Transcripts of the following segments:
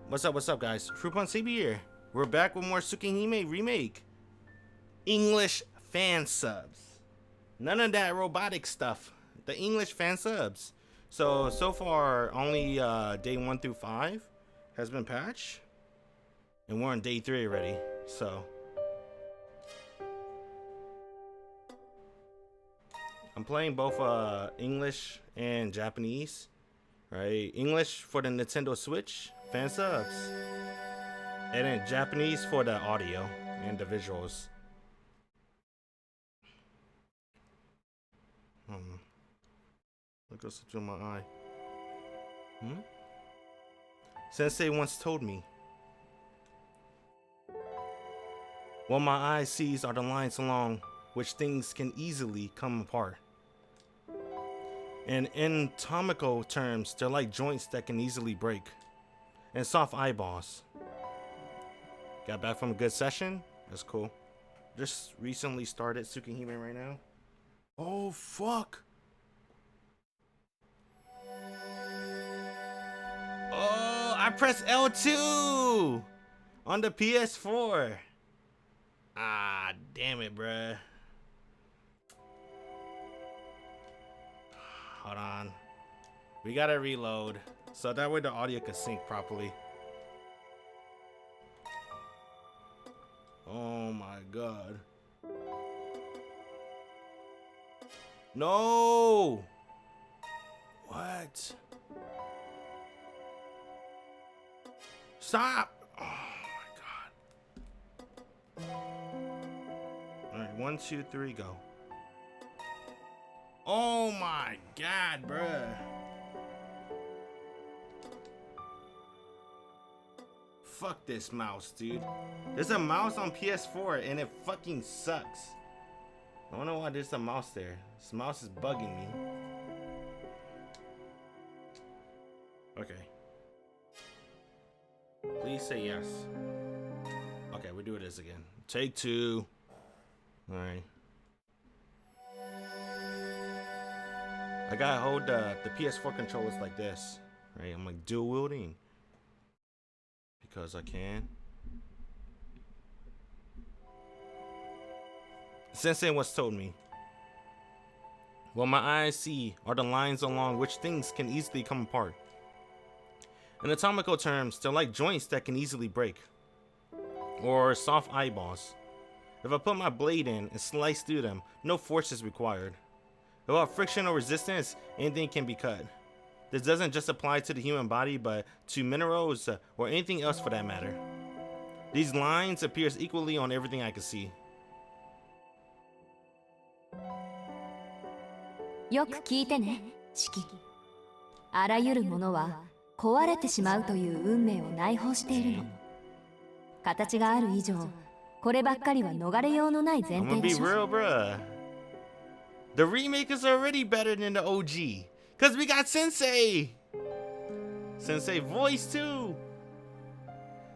What's up, guys? Fruitpun CB here. We're back with more Tsukihime Remake. English fan subs. None of that robotic stuff. The English fan subs. So far, only day 1 through 5 has been patched. And we're on day 3 already, so. I'm playing both English and Japanese. Right? English for the Nintendo Switch fan subs. And then Japanese for the audio and the visuals. Look what's in my eye. Sensei once told me, what my eye sees are the lines along which things can easily come apart. In anatomical terms, they're like joints that can easily break. And soft eyeballs. Got back from a good session? That's cool. Just recently started Tsukihime right now. Oh, fuck. Oh, I pressed L2 on the PS4. Ah, damn it, bruh. Hold on. We gotta reload so that way the audio can sync properly. Oh my god. No! What? Stop! Oh my god. Alright, 1, 2, 3, go. Oh my god, bruh. Fuck this mouse, dude. There's a mouse on PS4 and it fucking sucks. I don't know why there's a mouse there. This mouse is bugging me. Okay. Please say yes. Okay, we do this again. Take 2. Alright. I gotta hold the PS4 controllers like this. Right? I'm like dual wielding. Because I can. Sensei once told me, what my eyes see are the lines along which things can easily come apart. In anatomical terms, they're like joints that can easily break. Or soft eyeballs. If I put my blade in and slice through them, no force is required. Without friction or resistance, anything can be cut. This doesn't just apply to the human body, but to minerals or anything else for that matter. These lines appear equally on everything I can see. よく聞いてね、シキ。あらゆるものは壊れてしまうという運命を内包しているの。形がある以上、こればっかりは逃れようのない前提でしょ。 I'm gonna be real, bruh. The remake is already better than the OG. Cause we got Sensei! Sensei voice too!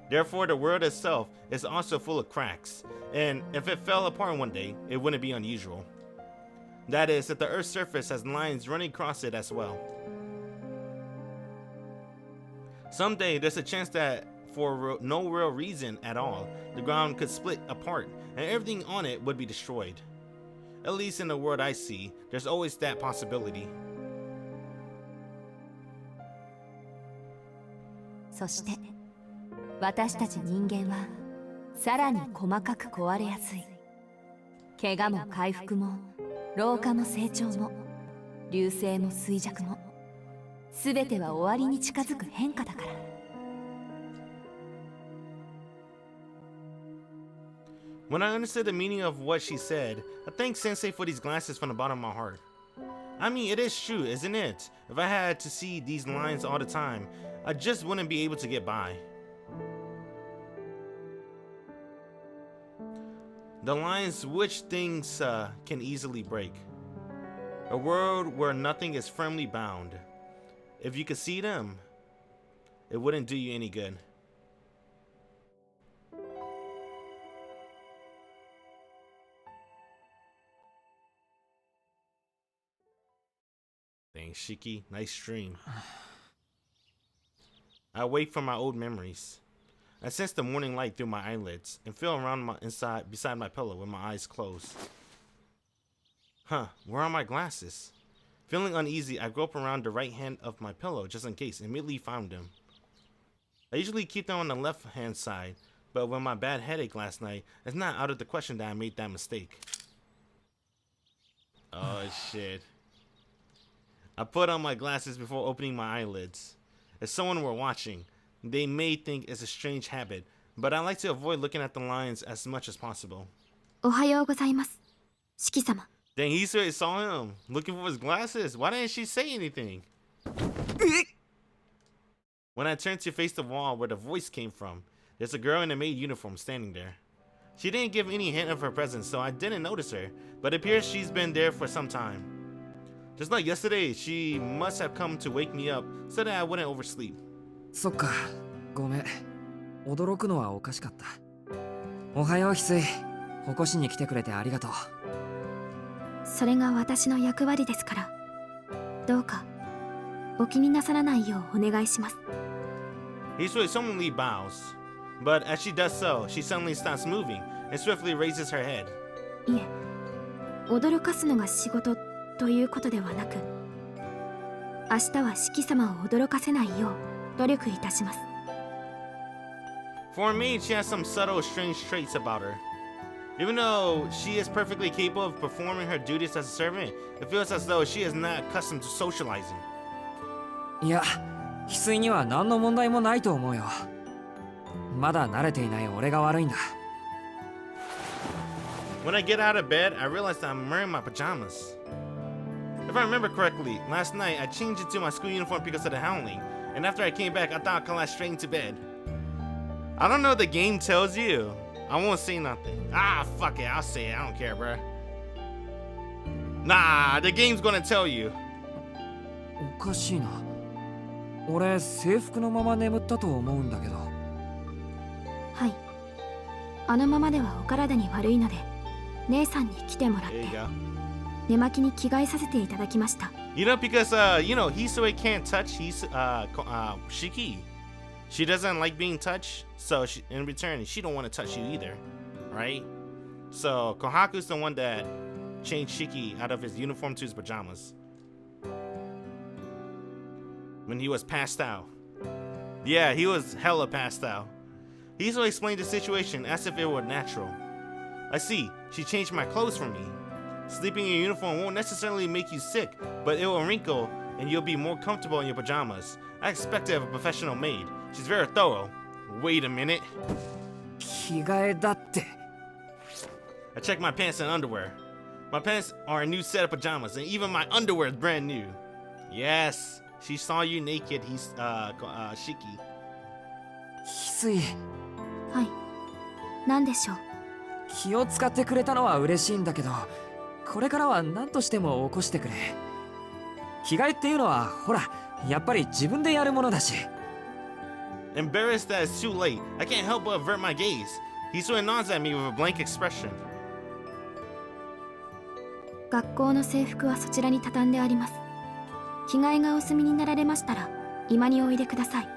Therefore, the world itself is also full of cracks. And if it fell apart one day, it wouldn't be unusual. That is, if the Earth's surface has lines running across it as well. Someday, there's a chance that, for no real reason at all, the ground could split apart and everything on it would be destroyed. At least in the world I see, there's always that possibility. そして私たち人間はさらに細かく壊れやすい。怪我も回復も老化も成長も流星も衰弱も全ては終わりに近づく変化だから。When I understood the meaning of what she said, I thank Sensei for these glasses from the bottom of my heart. I mean, it is true, isn't it? If I had to see these lines all the time, I just wouldn't be able to get by. The lines which things can easily break. A world where nothing is firmly bound. If you could see them, it wouldn't do you any good. Thanks, Shiki. Nice stream. I wake from my old memories. I sense the morning light through my eyelids and feel around beside my pillow with my eyes closed. Huh, where are my glasses? Feeling uneasy, I grope around the right hand of my pillow just in case and immediately found them. I usually keep them on the left hand side, but with my bad headache last night, it's not out of the question that I made that mistake. Oh shit. I put on my glasses before opening my eyelids. If someone were watching, they may think it's a strange habit, but I like to avoid looking at the lines as much as possible. おはようございます。四季様。 Dang, he saw him looking for his glasses. Why didn't she say anything? When I turned to face the wall where the voice came from, there's a girl in a maid uniform standing there. She didn't give any hint of her presence, so I didn't notice her, but it appears she's been there for some time. Just like yesterday, she must have come to wake me up so that I wouldn't oversleep. そっか、ごめん。驚くのはおかしかった。おはよう、翡翠。起こしに来てくれてありがとう。それが私の役割ですから。どうかお気になさらないようお願いします。Hisui suddenly bows, but as she does so, she suddenly stops moving and swiftly raises her head. いえ、驚かすのが仕事ということではなく、明日は四季様を驚かせないよう努力いたします。For a maid, she has some subtle, strange traits about her. Even though she is perfectly capable of performing her duties as a servant, it feels as though she is not accustomed to socializing. いや、翡翠には何の問題もないと思うよ。まだ慣れていない俺が悪いんだ。When I get out of bed, I realize that I'm wearing my pajamas. If I remember correctly, last night I changed into my school uniform because of the howling, and after I came back, I thought I collapsed straight into bed. I don't know what the game tells you. I won't say nothing. Ah, fuck it, I'll say it. I don't care, bruh. Nah, the game's gonna tell you. おかしいな。俺、制服のまま眠ったと思うんだけど。はい。あのままではお体に悪いので、姉さんに来てもらって、寝巻きに着替えさせていただきました。You know, because, Hisui can't touch Shiki. She doesn't like being touched, so in return, she don't want to touch you either, right? So, Kohaku's the one that changed Shiki out of his uniform to his pajamas. When he was passed out. Yeah, he was hella passed out. Hisui explained the situation as if it were natural. I see, she changed my clothes for me. Sleeping in uniform won't necessarily make you sick, but it will wrinkle and you'll be more comfortable in your pajamas. I expect it of a professional maid. She's very thorough. Wait a minute. 着替えだって。I checked my pants and underwear. My pants are a new set of pajamas, and even my underwear is brand new. Yes, she saw you naked, Shiki. 翡翠。はい。何でしょう。気を使ってくれたのは嬉しいんだけど、これからは何としても起こしてくれ。着替えっていうのは、ほら、やっぱり自分でやるものだし。Embarrassed that it's too late, I can't help but avert my gaze. Hisui nods at me with a blank expression. 学校の制服はそちらに畳んであります。着替えがお済みになられましたら、居間においでください。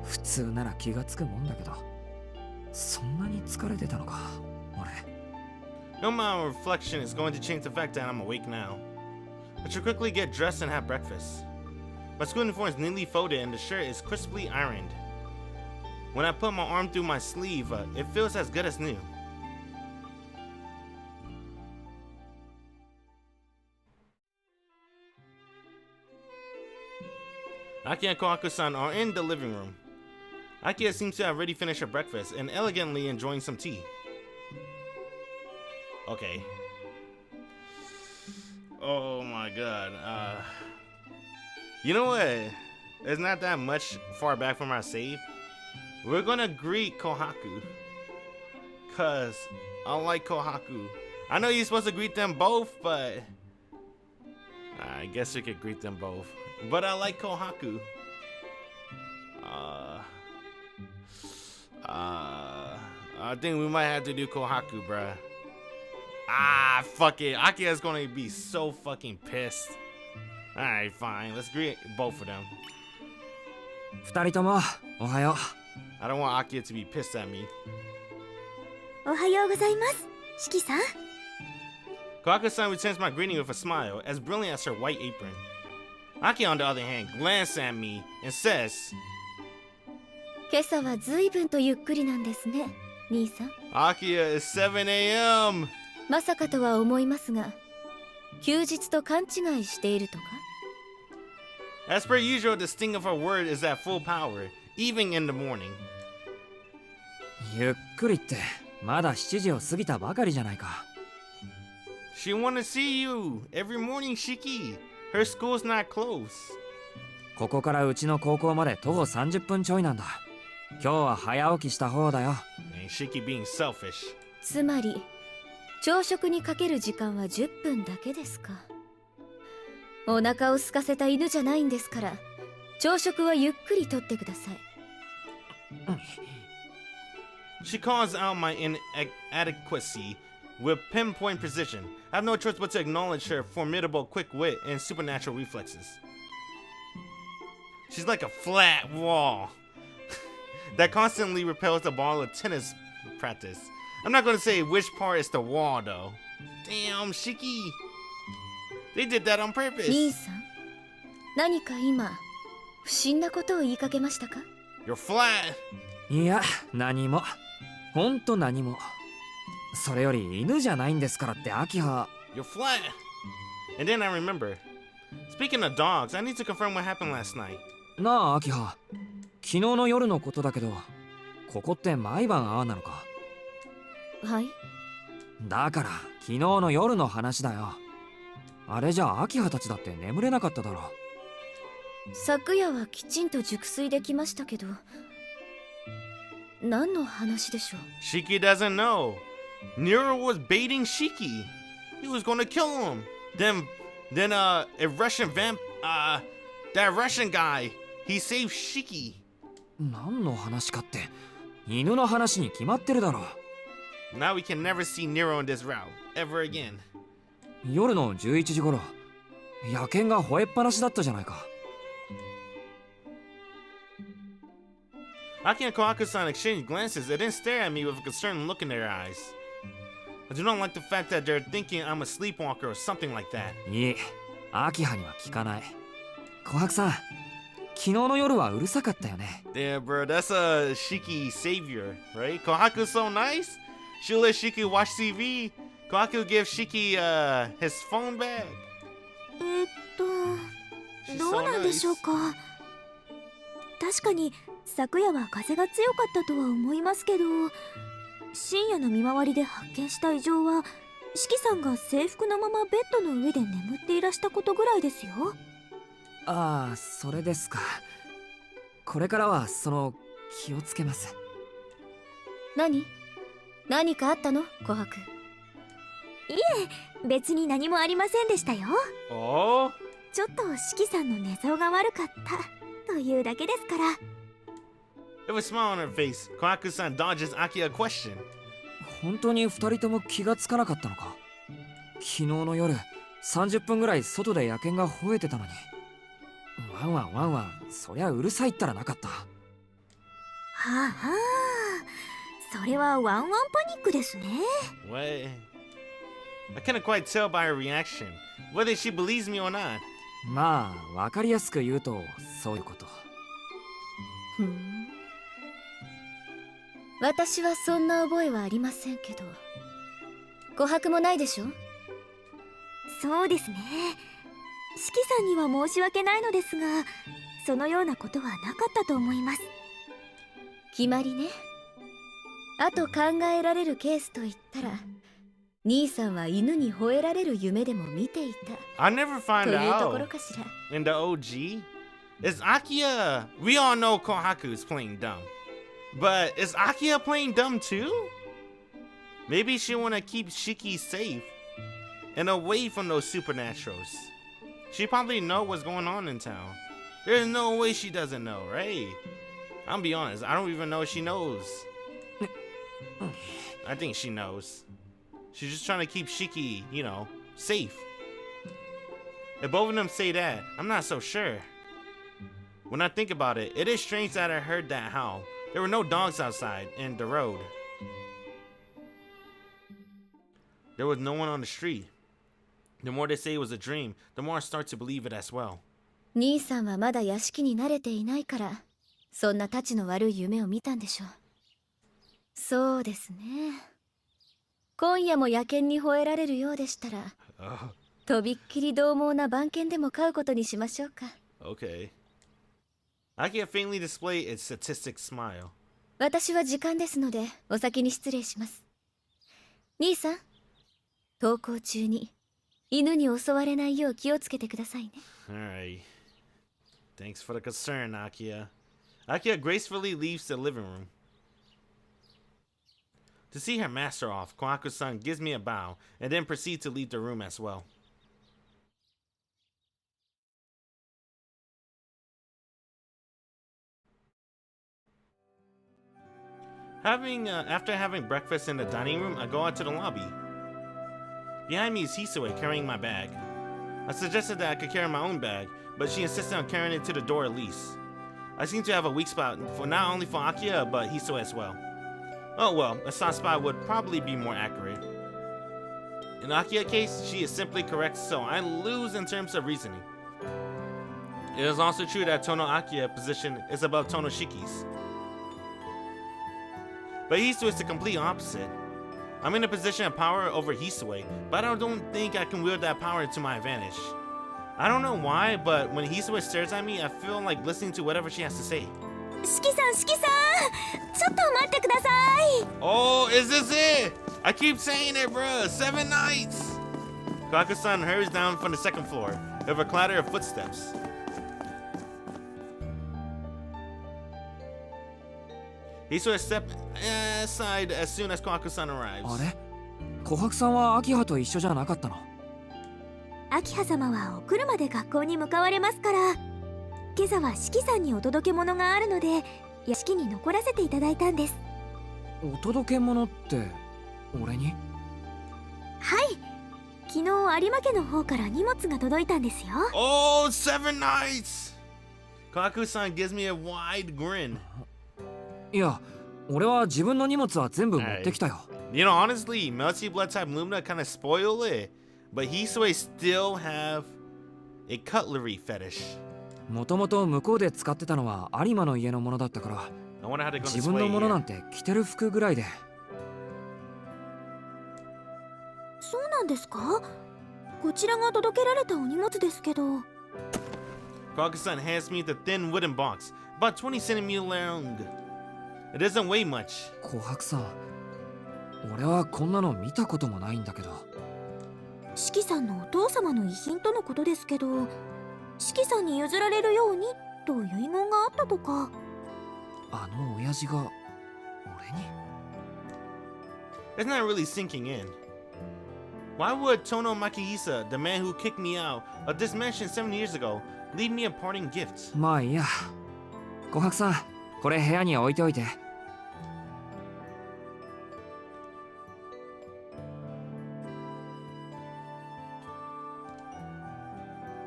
普通なら気がつくもんだけど、そんなに疲れてたのか、俺。No amount of reflection is going to change the fact that I'm awake now. I should quickly get dressed and have breakfast. My school uniform is neatly folded and the shirt is crisply ironed. When I put my arm through my sleeve, it feels as good as new. Aki and Kohaku-san are in the living room. Aki seems to have already finished her breakfast and elegantly enjoying some tea. Okay. Oh my god. You know what? It's not that much far back from our save. We're gonna greet Kohaku. Cause I like Kohaku. I know you're supposed to greet them both, but I guess we could greet them both. But I like Kohaku. I think we might have to do Kohaku, bruh. Ah, fuck it. Akia's gonna be so fucking pissed. Alright, fine. Let's greet both of them. 二人ともおはよ I don't want Akia to be pissed at me. おはようございます、四季さん。 Kohaku-san returns my greeting with a smile, as brilliant as her white apron. Akia, on the other hand, glances at me and says, 今朝は随分とゆっくりなんですね、兄さん。 Akia, it's 7 a.m. まさかとは思いますが、休日と勘違いしているとか？ As per usual, the sting of her word is at full power, even in the morning. う。ゆっくりってまだ7時を過ぎたばかりじゃないか。 She wanna see you every morning, Shiki. Her school's not close. ここからうちの高校まで徒歩30分ちょいなんだ。今日は早起きした方だよ。 And Shiki being selfish. つまり朝食にかける時間は10分だけですか。お腹を空かせた犬じゃないんですから、朝食はゆっくりとってください。 She calls out my inadequacy with pinpoint precision. I have no choice but to acknowledge her formidable quick wit and supernatural reflexes. She's like a flat wall that constantly repels the ball of tennis practice. I'm not gonna say which part is the wall though. Damn, Shiki. They did that on purpose. 兄さん、何か今不審なことを言いかけましたか？ You're flat. いや、何も。ほんと何も。それより犬じゃないんですからって秋葉。 You're flat. And then I remember. Speaking of dogs, I need to confirm what happened last night. なあ秋葉。昨日の夜のことだけど、ここって毎晩ああなのか？はい。だから昨日の夜の話だよ。あれじゃ秋葉たちだって眠れなかっただろ。昨夜はきちんと熟睡できましたけど、何の話でしょう？ Shiki doesn't know. Nero was baiting Shiki. He was gonna kill him. Then a Russian that Russian guy, he saved Shiki. 何の話かって犬の話に決まってるだろ。 Now we can never see Nero on this route ever again. 夜の11時頃、野犬が吠えっぱなしだったじゃないか。 Aki and Kohaku-san exchange glances and then stare at me with a concerned look in their eyes. I do not like the fact that they're thinking I'm a sleepwalker or something like that. いえ、秋葉には聞かない。琥珀さん、昨日の夜はうるさかったよね。Yeah, bro, that's a Shiki savior, right? Kohaku's so nice. She'll let Shiki watch TV. Kohaku gives Shiki his phone back. どうなんでしょうか。確かに昨夜は風が強かったとは思いますけど、深夜の見回りで発見した異常は四季さんが制服のままベッドの上で眠っていらしたことぐらいですよ。ああ、それですか。これからは気をつけます。何かあったの、琥珀？いえ、別に何もありませんでしたよ。 Oh? ちょっと四季さんの寝相が悪かったというだけですから。 With a smile on her face, Kohaku-san dodges Aki a question. 本当に二人とも気がつかなかったのか。昨日の夜30分ぐらい外で野犬が吠えてたのに。ワンワンワンワン、そりゃうるさいったらなかった。はあはあ、それはワンワンパニックですね。 What? I couldn't quite tell by her reaction whether she believes me or not. まあ、わかりやすく言うとそういうこと。ふん。私はそんな覚えはありませんけど、琥珀もないでしょ？そうですね。四季さんには申し訳ないのですが、そのようなことはなかったと思います。決まりね。あと考えられるケースといったら、兄さんは犬に吠えられる夢でも見ていた I never と find いうところ out かしら。 in the OG. Is Akia? We all know Kohaku's playing dumb, but is Akia playing dumb too? Maybe she wanna keep Shiki safe and away from those supernaturals. She probably know what's going on in town. There's no way she doesn't know, right? I'll be honest, I don't even know if she knows. I think she knows. She's just trying to keep Shiki, safe. If both of them say that, I'm not so sure. When I think about it, it is strange that I heard that howl. There were no dogs outside in the road. There was no one on the street. The more they say it was a dream, the more I start to believe it as well. 兄さんはまだ屋敷に慣れていないから、そんなたちの悪い夢を見たんでしょう。そうですね。今夜も野犬に吠えられるようでしたら、とびっきり獰猛な番犬でも飼うことにしましょうか。Okay. I can faintly display its sadistic smile. 私は時間ですので、お先に失礼します。兄さん、登校中に犬に襲われないよう気をつけてくださいね。Alright. Thanks for the concern, Akia. Akia gracefully leaves the living room. To see her master off, Kohaku-san gives me a bow and then proceeds to leave the room as well. After having breakfast in the dining room, I go out to the lobby. Behind me is Hisue carrying my bag. I suggested that I could carry my own bag, but she insisted on carrying it to the door at least. I seem to have a weak spot for not only for Akia, but Hisue as well. Oh well, a soft spot would probably be more accurate. In Akia's case, she is simply correct, so I lose in terms of reasoning. It is also true that Tono Akia's position is above Tono Shiki's. But Hisue is the complete opposite. I'm in a position of power over Hisue, but I don't think I can wield that power to my advantage. I don't know why, but when Hisue stares at me, I feel like listening to whatever she has to say. 四季さん、四季さん、ちょっと待ってください。 Oh, is this it? I keep saying it, bruh. 7 nights. Kohaku-san hurries down from the second floor with a clatter of footsteps. Hisue steps aside as soon as Kohaku-san arrives. あれ、琥珀さんは秋葉と一緒じゃなかったの？秋葉様はお車で学校に向かわれますから、今朝は四季さんにお届け物があるので屋敷に残らせていただいたんです。お届け物って俺に？はい、昨日有馬家の方から荷物が届いたんですよ。Oh, 7 nights! Kohaku-san gives me a wide grin. いや、俺は自分の荷物は全部持ってきたよ。You know, honestly, Melty Blood type Lumina kind of spoil it, but Hisue still have a cutlery fetish. もともと向こうで使ってたのは有馬の家のものだったから、 I wonder how they're gonna 自分の display もの it な here. んて着てる服ぐらいで。そうなんですか？こちらが届けられたお荷物ですけど。Kohaku-san hands me the thin wooden box, about 20 centimeters long. It doesn't weigh much. 琥珀さん、俺はこんなの見たこともないんだけど。四季さんのお父様の遺品とのことですけど、四季さんに譲られるようにと遺言があったとか。あの親父が俺に？ It's not really sinking in. Why would Tono Makihisa, the man who kicked me out of this mansion 7 years ago, leave me a parting gift? まあいいや。琥珀さん、これ部屋に置いておいて。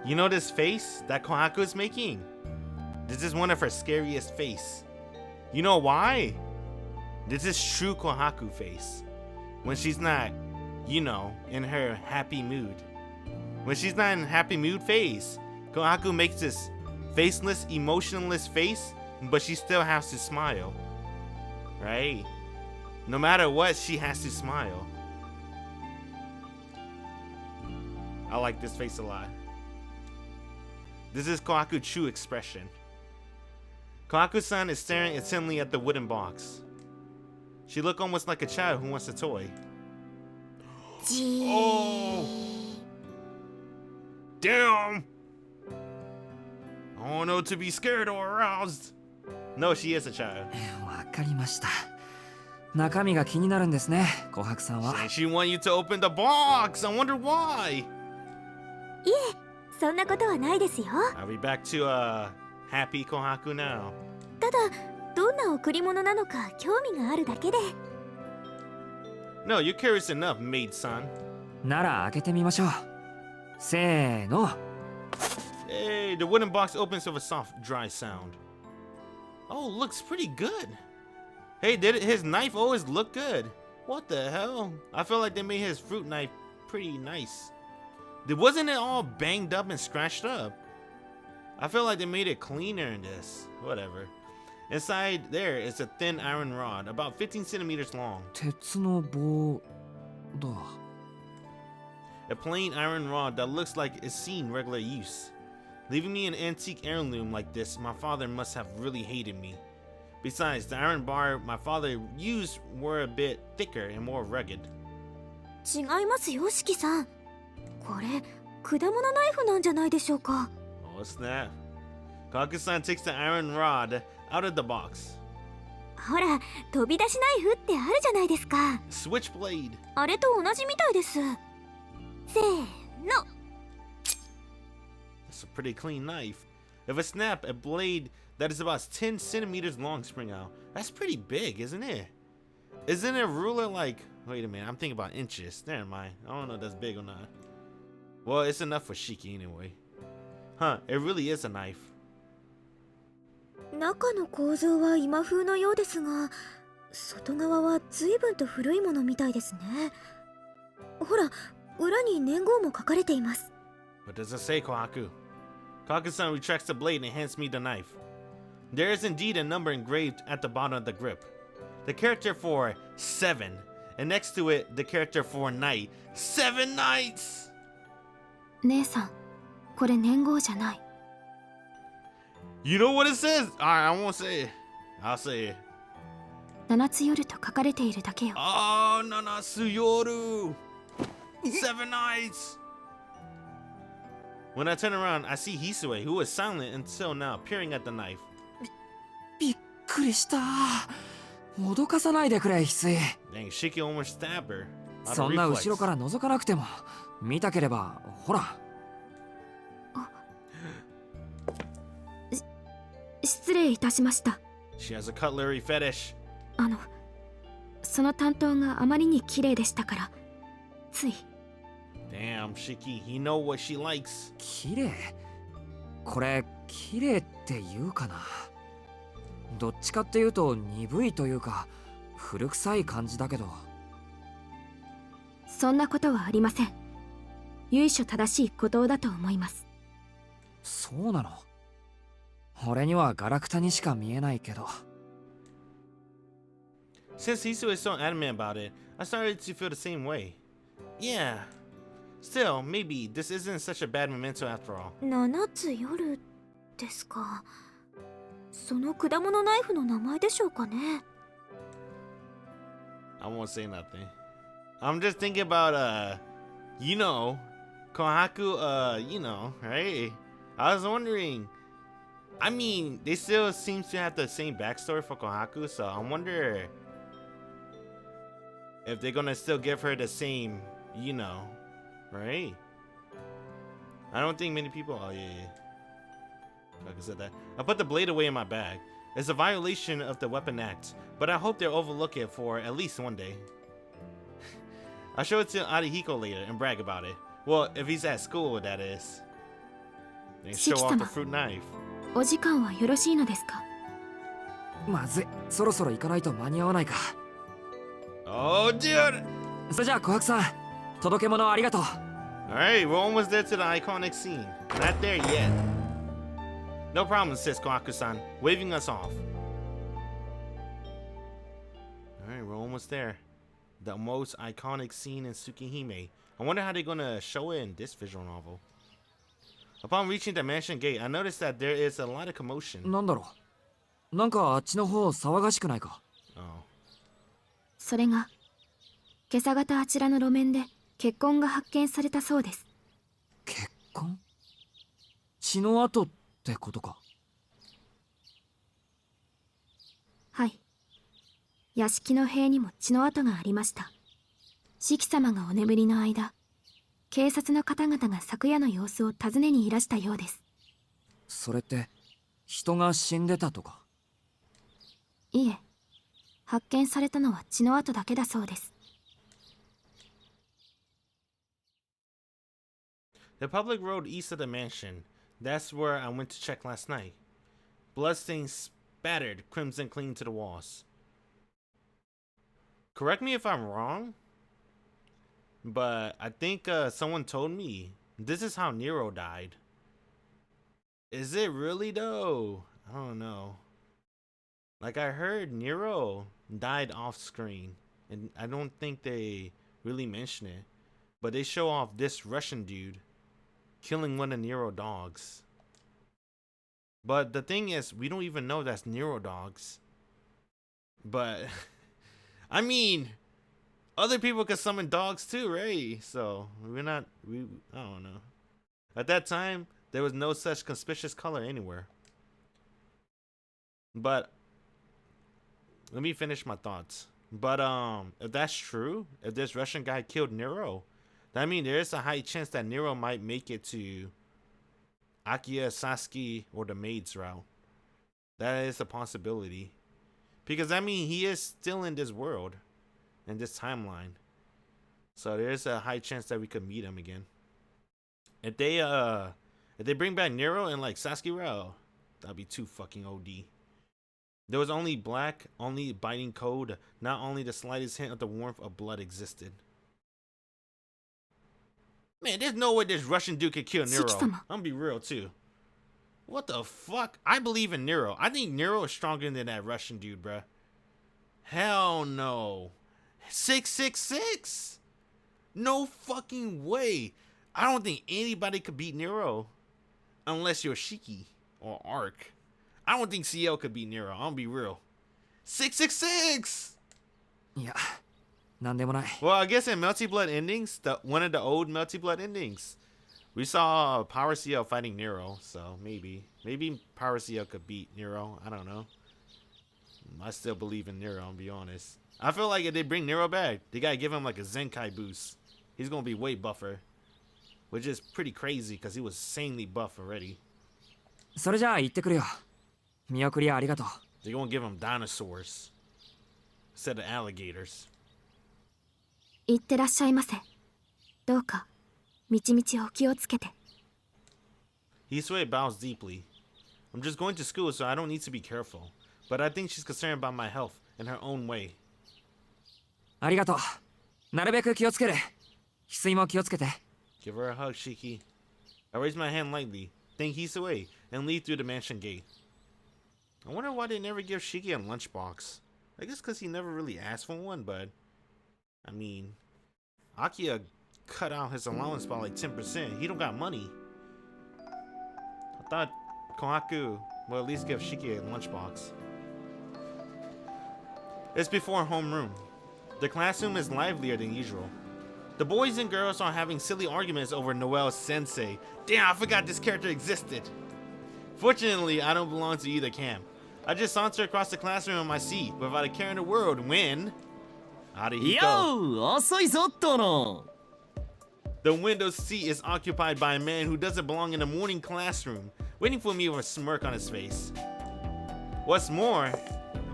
You know this face that Kohaku is making? This is one of her scariest face. You know why? This is true Kohaku face. When she's not, you know, in her happy mood. When she's not in happy mood phase, Kohaku makes this faceless, emotionless face, but she still has to smile. Right? No matter what, she has to smile. I like this face a lot. This is Kohaku's true expression. Kohaku-san is staring intently at the wooden box. She looks almost like a child who wants a toy. Oh! Damn! I don't know to be scared or aroused. No, she is a child. わかりました。中身が気になるんですね、琥珀さんは。She want you to open the box. I wonder why. いえ、そんなことはないですよ。Are we back to happy Kohaku now? ただ、どんな贈り物なのか興味があるだけで。No, you're curious enough, maid-san. なら開けてみましょう。せーの。Hey, the wooden box opens with a soft, dry sound. Oh, looks pretty good. Hey, did his knife always look good? What the hell? I feel like they made his fruit knife pretty nice. Wasn't it all banged up and scratched up? I feel like they made it cleaner in this. Whatever. Inside there is a thin iron rod, about 15 centimeters long. 鉄の棒だ。 A plain iron rod that looks like it's seen regular use. Leaving me an antique heirloom like this, my father must have really hated me. Besides, the iron bar my father used were a bit thicker and more rugged. 違いますよ、四季さん。これ果物ナイフなんじゃないでしょうか。 Oh snap. Kaku-san takes the iron rod out of the box. ほら、飛び出しナイフってあるじゃないですか。 Switchblade. あれと同じみたいです。せーの。 It's a pretty clean knife. If I snap, a blade that is about 10 centimeters long spring out. That's pretty big, isn't it? Isn't a ruler like... Wait a minute, I'm thinking about inches. Never mind. I don't know if that's big or not. Well, it's enough for Shiki anyway. Huh, it really is a knife. 中の構造は今風のようですが、外側は随分と古いものみたいですね。ほら、裏に年号も書かれています。 What does it say, Kohaku? Kaku-san retracts the blade and hands me the knife. There is indeed a number engraved at the bottom of the grip. The character for 7, and next to it, the character for night. 7 nights! 姉さん、これ年号じゃない。 You know what it says? Alright, I won't say it. I'll say it. 七つ夜と書かれているだけよ。 Oh, Nasu Yoru! 7 nights! When I turn around, I see Hisue, who was silent until now, peering at the knife. びっくりした。脅かさないでくれ、翡翠。 Dang, Shiki almost stabbed her. Out of そんな reflex. 後ろから覗かなくても、見たければ、ほら。失礼いたしました。 She has a cutlery fetish. その担当があまりに綺麗でしたから、つい。 Damn, Shiki, he know what she likes. 綺麗？これ、綺麗って言うかな。どっちかっていうと鈍いというか、古臭い感じだけど。そんなことはありません。由緒正しい鼓動だと思います。そうなの？俺にはガラクタにしか見えないけど。 Since Hisue is so adamant about it, I started to feel the same way. Yeah. Still, maybe this isn't such a bad memento after all. 七つ夜ですか。その果物ナイフの名前でしょうかね。 I won't say nothing. I'm just thinking about, you know, Kohaku, you know, right? I was wondering. I mean, they still seem to have the same backstory for Kohaku, so I wonder if they're gonna still give her the same, you know, right? I don't think many people. Oh yeah. Like I said that. I put the blade away in my bag. It's a violation of the Weapon Act, but I hope they'll overlook it for at least one day. I'll show it to Arihiko later and brag about it. Well, if he's at school, that is. Then show off the fruit knife. お時間はよろしいのですか。まずい、そろそろ行かないと間に合わないか。Oh, dude! それじゃあ、琥珀さん、届け物ありがとう。Alright, we're almost there to the iconic scene. Not there yet. No problem, says Kohaku-san, waving us off. Alright, we're almost there. The most iconic scene in Tsukihime. I wonder how they're gonna show it in this visual novel. Upon reaching the mansion gate, I noticed that there is a lot of commotion. なんだろう。なんかあっちの方騒がしくないか。Oh. それが今朝方あちらの路面で血痕が発見されたそうです。血痕？血の跡ってことか。はい。屋敷の塀にも血の跡がありました。四季様がお眠りの間、警察の方々が昨夜の様子を尋ねにいらしたようです。それって人が死んでたとか？いえ、発見されたのは血の跡だけだそうです。The public road east of the mansion. That's where I went to check last night. Bloodstains spattered crimson clean to the walls. Correct me if I'm wrong, but I think someone told me this is how Nero died. Is it really though? I don't know. Like I heard Nero died off screen, and I don't think they really mention it, but they show off this Russian dude killing one of Nero dogs. But the thing is, we don't even know that's Nero dogs. But I mean, other people could summon dogs too, right? So I don't know. At that time, there was no such conspicuous color anywhere. But let me finish my thoughts. But if that's true, if this Russian guy killed Nero, that means there is a high chance that Nero might make it to Akia, Sasuke, or the maid's route. That is a possibility. Because I mean, he is still in this world, in this timeline. So there's a high chance that we could meet him again. If they bring back Nero and like Sasuke route, that'd be too fucking OD. There was only black, only biting code, not only the slightest hint of the warmth of blood existed. Man, there's no way this Russian dude could kill Nero. I'm gonna be real too. What the fuck? I believe in Nero. I think Nero is stronger than that Russian dude, bruh. Hell no. 666? No fucking way. I don't think anybody could beat Nero. Unless you're Shiki or Arc. I don't think CL could beat Nero. I'm gonna be real. 666! Yeah. なんでもない. Well, I guess in Melty Blood endings, one of the old Melty Blood endings, we saw Power CL fighting Nero, so maybe Power CL could beat Nero. I don't know. I still believe in Nero, I'll be honest. I feel like if they bring Nero back, they gotta give him like a Zenkai boost. He's gonna be way buffer, which is pretty crazy because he was insanely buff already. それじゃあ行ってくるよ。見送りありがとう。 They're gonna give him dinosaurs instead of alligators. 行ってらっしゃいませ。どうか道々お気をつけて。 Hisue bows deeply. I'm just going to school, so I don't need to be careful. But I think she's concerned about my health in her own way. ありがとう。なるべく気をつける。翡翠も気をつけて。 Give her a hug, Shiki. I raise my hand lightly, thank Hisue, and leave through the mansion gate. I wonder why they never give Shiki a lunchbox. I guess because he never really asked for one, but I mean, Akia cut out his allowance by like 10%. He don't got money. I thought Kohaku will at least give Shiki a lunchbox. It's before homeroom. The classroom is livelier than usual. The boys and girls are having silly arguments over Noel's sensei. Damn, I forgot this character existed. Fortunately, I don't belong to either camp. I just saunter across the classroom in my seat without a care in the world when... Yo, 遅いぞっとの。 The window seat is occupied by a man who doesn't belong in the morning classroom, waiting for me with a smirk on his face. What's more...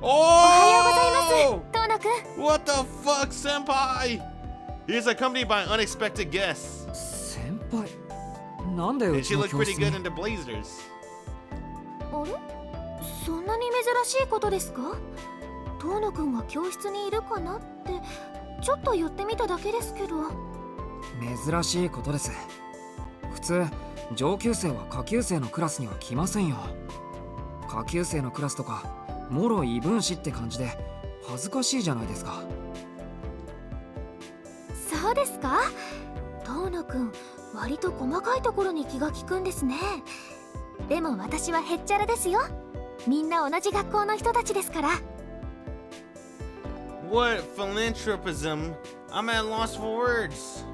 おはよう Oh! ございます、トーノくん。 What the fuck, senpai? He's accompanied by an unexpected guest. 先輩。なんで And う she ちの looked 教 pretty 室 good に in the blazers. あれそんなに珍しいことですか？トーノくんが教室にいるかなってちょっと寄ってみただけですけど。珍しいことです。普通上級生は下級生のクラスには来ませんよ。下級生のクラスとかもろ異分子って感じで恥ずかしいじゃないですか。そうですか？トーノくん割と細かいところに気が利くんですね。でも私はへっちゃらですよ。みんな同じ学校の人たちですから。 What philanthropism? I'm at loss for words.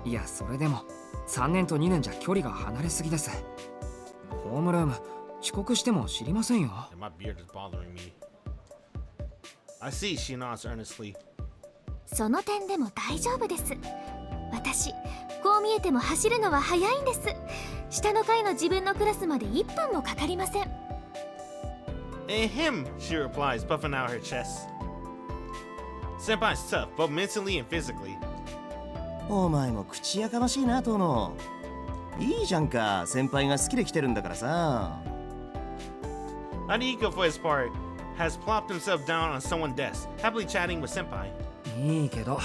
いや、それでも3年と2年じゃ距離が離れすぎです。ホームルーム遅刻しても知りませんよ。 My beard is bothering me. I see, she nods earnestly. その点でも大丈夫です。私こう見えても走るのは早いんです。下の階の自分のクラスまで1分もかかりません。 And him, she replies, puffing out her chest. Senpai's tough, both mentally and physically. お前も口やかましいな、トノ。いいじゃんか、先輩が好きで来てるんだからさ。Ariko, for his part, has plopped himself down on someone's desk, happily chatting with senpai. いいけど、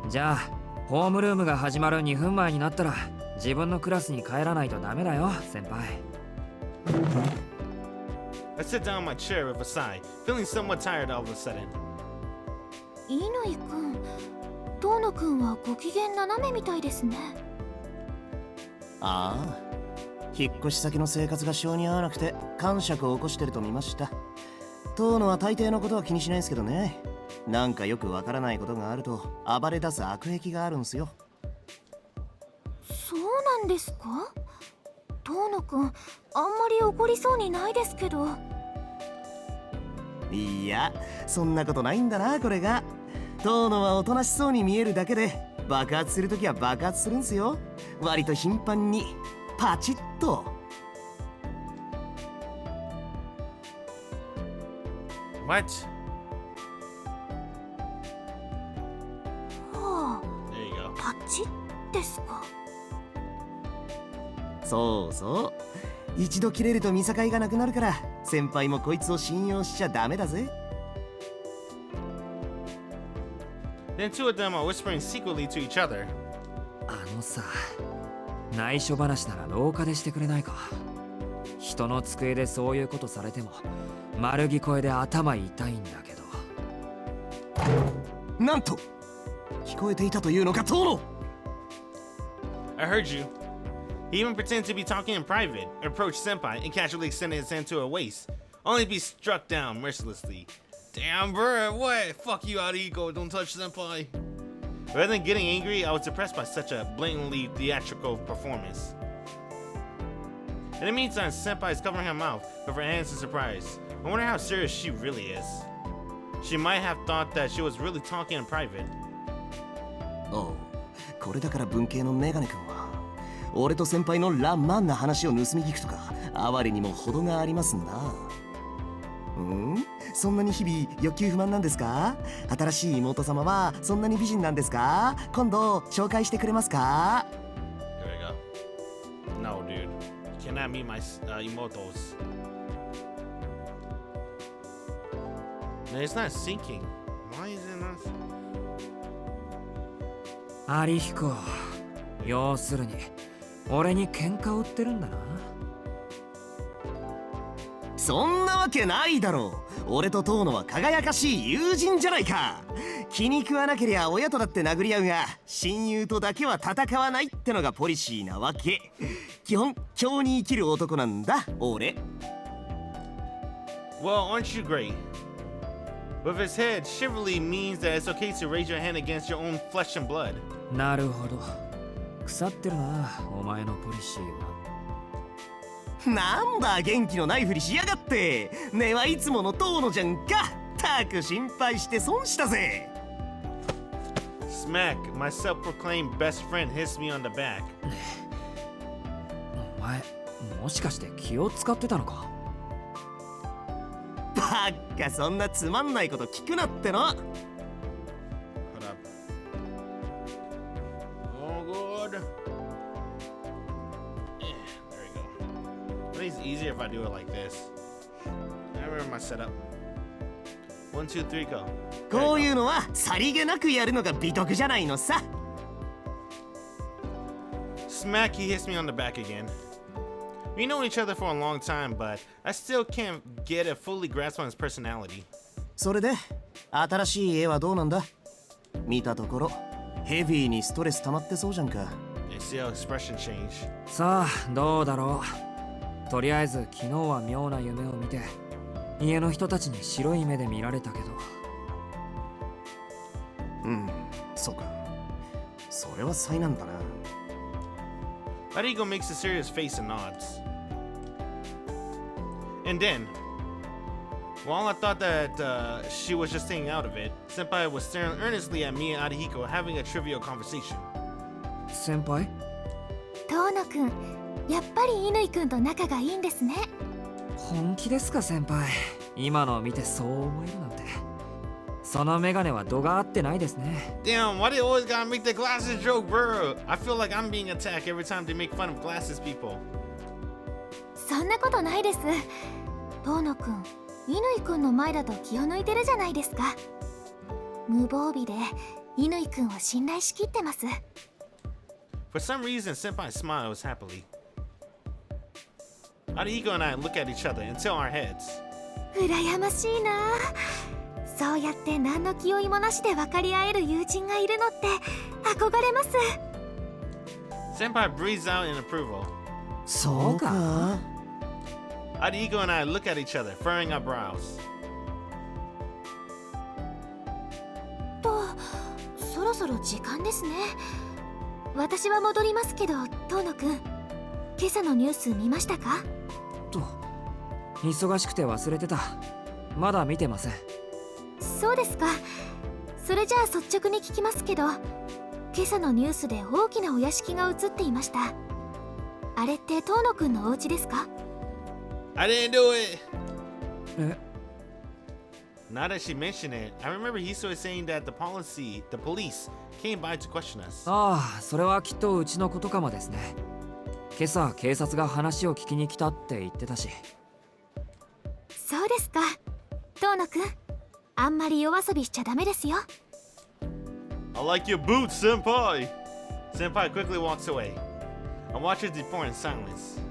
じゃあホームルームが始まる2分前になったら自分のクラスに帰らないとダメだよ、先輩。I sit down in my chair with a sigh, feeling somewhat tired all of a sudden. 乾くん、遠野くんはご機嫌斜めみたいですね。ああ、引っ越し先の生活が性に合わなくて感触を起こしてると見ました。遠野は大抵のことは気にしないですけどね。なんかよくわからないことがあると暴れ出す悪癖があるんすよ。そうなんですか？遠野くん、あんまり怒りそうにないですけど。いや、そんなことないんだな、これが。遠野はおとなしそうに見えるだけで爆発するときは爆発するんすよ。割と頻繁にパチッと。What? はあ、 There you go. パチッですか。そうそう、一度切れると見境がなくなるから、先輩もこいつを信用しちゃダメだぜ。Then two of them are whispering secretly to each other. あのさ、内緒話なら廊下でしてくれないか。人の机でそういうことされても丸聞こえで頭痛いんだけど。なんと聞こえていたというのか、遠野。 I heard you. He even pretended to be talking in private, approached senpai and casually extended his hand to her waist, only to be struck down mercilessly. Damn, bruh, what? Fuck you, Ariko, don't touch senpai. Rather than getting angry, I was depressed by such a blatantly theatrical performance. In the meantime, senpai is covering her mouth with her hands in surprise. I wonder how serious she really is. She might have thought that she was really talking in private. おう、これだから文系のメガネ君は俺と先輩のラ・マンな話を盗み聞くとか哀れにも程がありますな。そんなに日々欲求不満なんですか？新しい妹様はそんなに美人なんですか？今度紹介してくれますか？ Here we go. No, dude. You cannot meet my emotos. No, it's not syncing. Why is it not? アリヒコ、要するに俺に喧嘩を売ってるんだな。そんなわけないだろう。俺と遠野は輝かしい友人じゃないか。気に食わなけりゃ親とだって殴り合うが、親友とだけは戦わないってのがポリシーなわけ。基本今日に生きる男なんだ俺。 Well, aren't you great? With his head, chivalry means that it's okay to raise your hand against your own flesh and blood. なるほど。腐ってるな、お前のポリシーは。なんだ元気のないふりしやがって。根はいつもの遠野じゃんか。たく心配して損したぜ。 Smack, my self-proclaimed best friend hits me on the back. お前、もしかして気を使ってたのか？ばっかそんなつまんないこと聞くなっての。 Hold up. Oh, good. Yeah, there we go. I think it's easier if I do it like this. I remember my setup. 1, 2, 3, go. こういうのはさりげなくやるのが美徳じゃないのさ。 Smack, he hits me on the back again. We know each other for a long time, but I still can't get a fully grasp on his personality. それで新しい絵はどうなんだ？見たところヘビーにストレス溜まってそうじゃんか。 I see how expression change. さあ、どうだろう。とりあえず昨日は妙な夢を見て、家の人たちに白い目で見られたけど。そうか。それは災難だな。 Ariko makes a serious face and nods. And then, while I thought that she was just staying out of it, Senpai was staring earnestly at me and Arihiko having a trivial conversation. 先輩？遠野くん、やっぱり乾くんと仲がいいんですね。本気ですか先輩？今のを見てそう思えるなんて。そのメガネは度が合ってないですね。 Damn, why they always gotta make the glasses joke, bro? I feel like I'm being attacked every time they make fun of glasses people. そんなことないです。遠野くん、乾くんの前だと気を抜いてるじゃないですか。無防備で乾くんを信頼しきってます。 For some reason, Senpai smiles happily. Arihiko and I look at each other and tilt our heads. 羨ましいな。そうやって何の気負いもなしで分かり合える友人がいるのって憧れます。 Senpai breathes out in approval. そうか。 Arihiko and I look at each other, furrowing our brows. と、そろそろ時間ですね。私は戻りますけど、遠野くん、今朝のニュース見ましたか？と忙しくて忘れてた。まだ見てません。そうですか。それじゃあ率直に聞きますけど、今朝のニュースで大きなお屋敷が映っていました。あれって遠野くんのお家ですか？ I didn't do it! え、 Now that she mentioned it, I remember Hiso saying that the police came by to question us. ああ、それはきっとうちのことかもですね。今朝警察が話を聞きに来たって言ってたし。そうですか。遠野くん、あんまり夜遊びしちゃダメですよ。 I like your boots, Senpai! Senpai quickly walks away. I watch her depart in silence.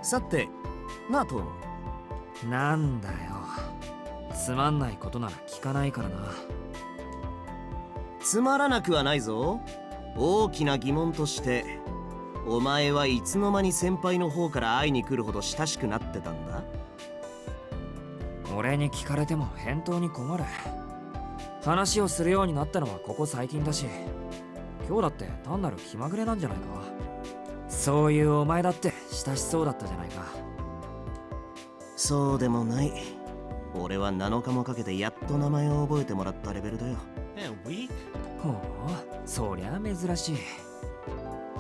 さて、なあトーノ。なんだよ、つまんないことなら聞かないからな。つまらなくはないぞ。大きな疑問として、お前はいつの間に先輩の方から会いに来るほど親しくなってたんだ？俺に聞かれても返答に困る。話をするようになったのはここ最近だし、今日だって単なる気まぐれなんじゃないか。そういうお前だって親しそうだったじゃないか。そうでもない。俺は7日もかけてやっと名前を覚えてもらったレベルだよ。Man, weak? ほう、そりゃ珍しい。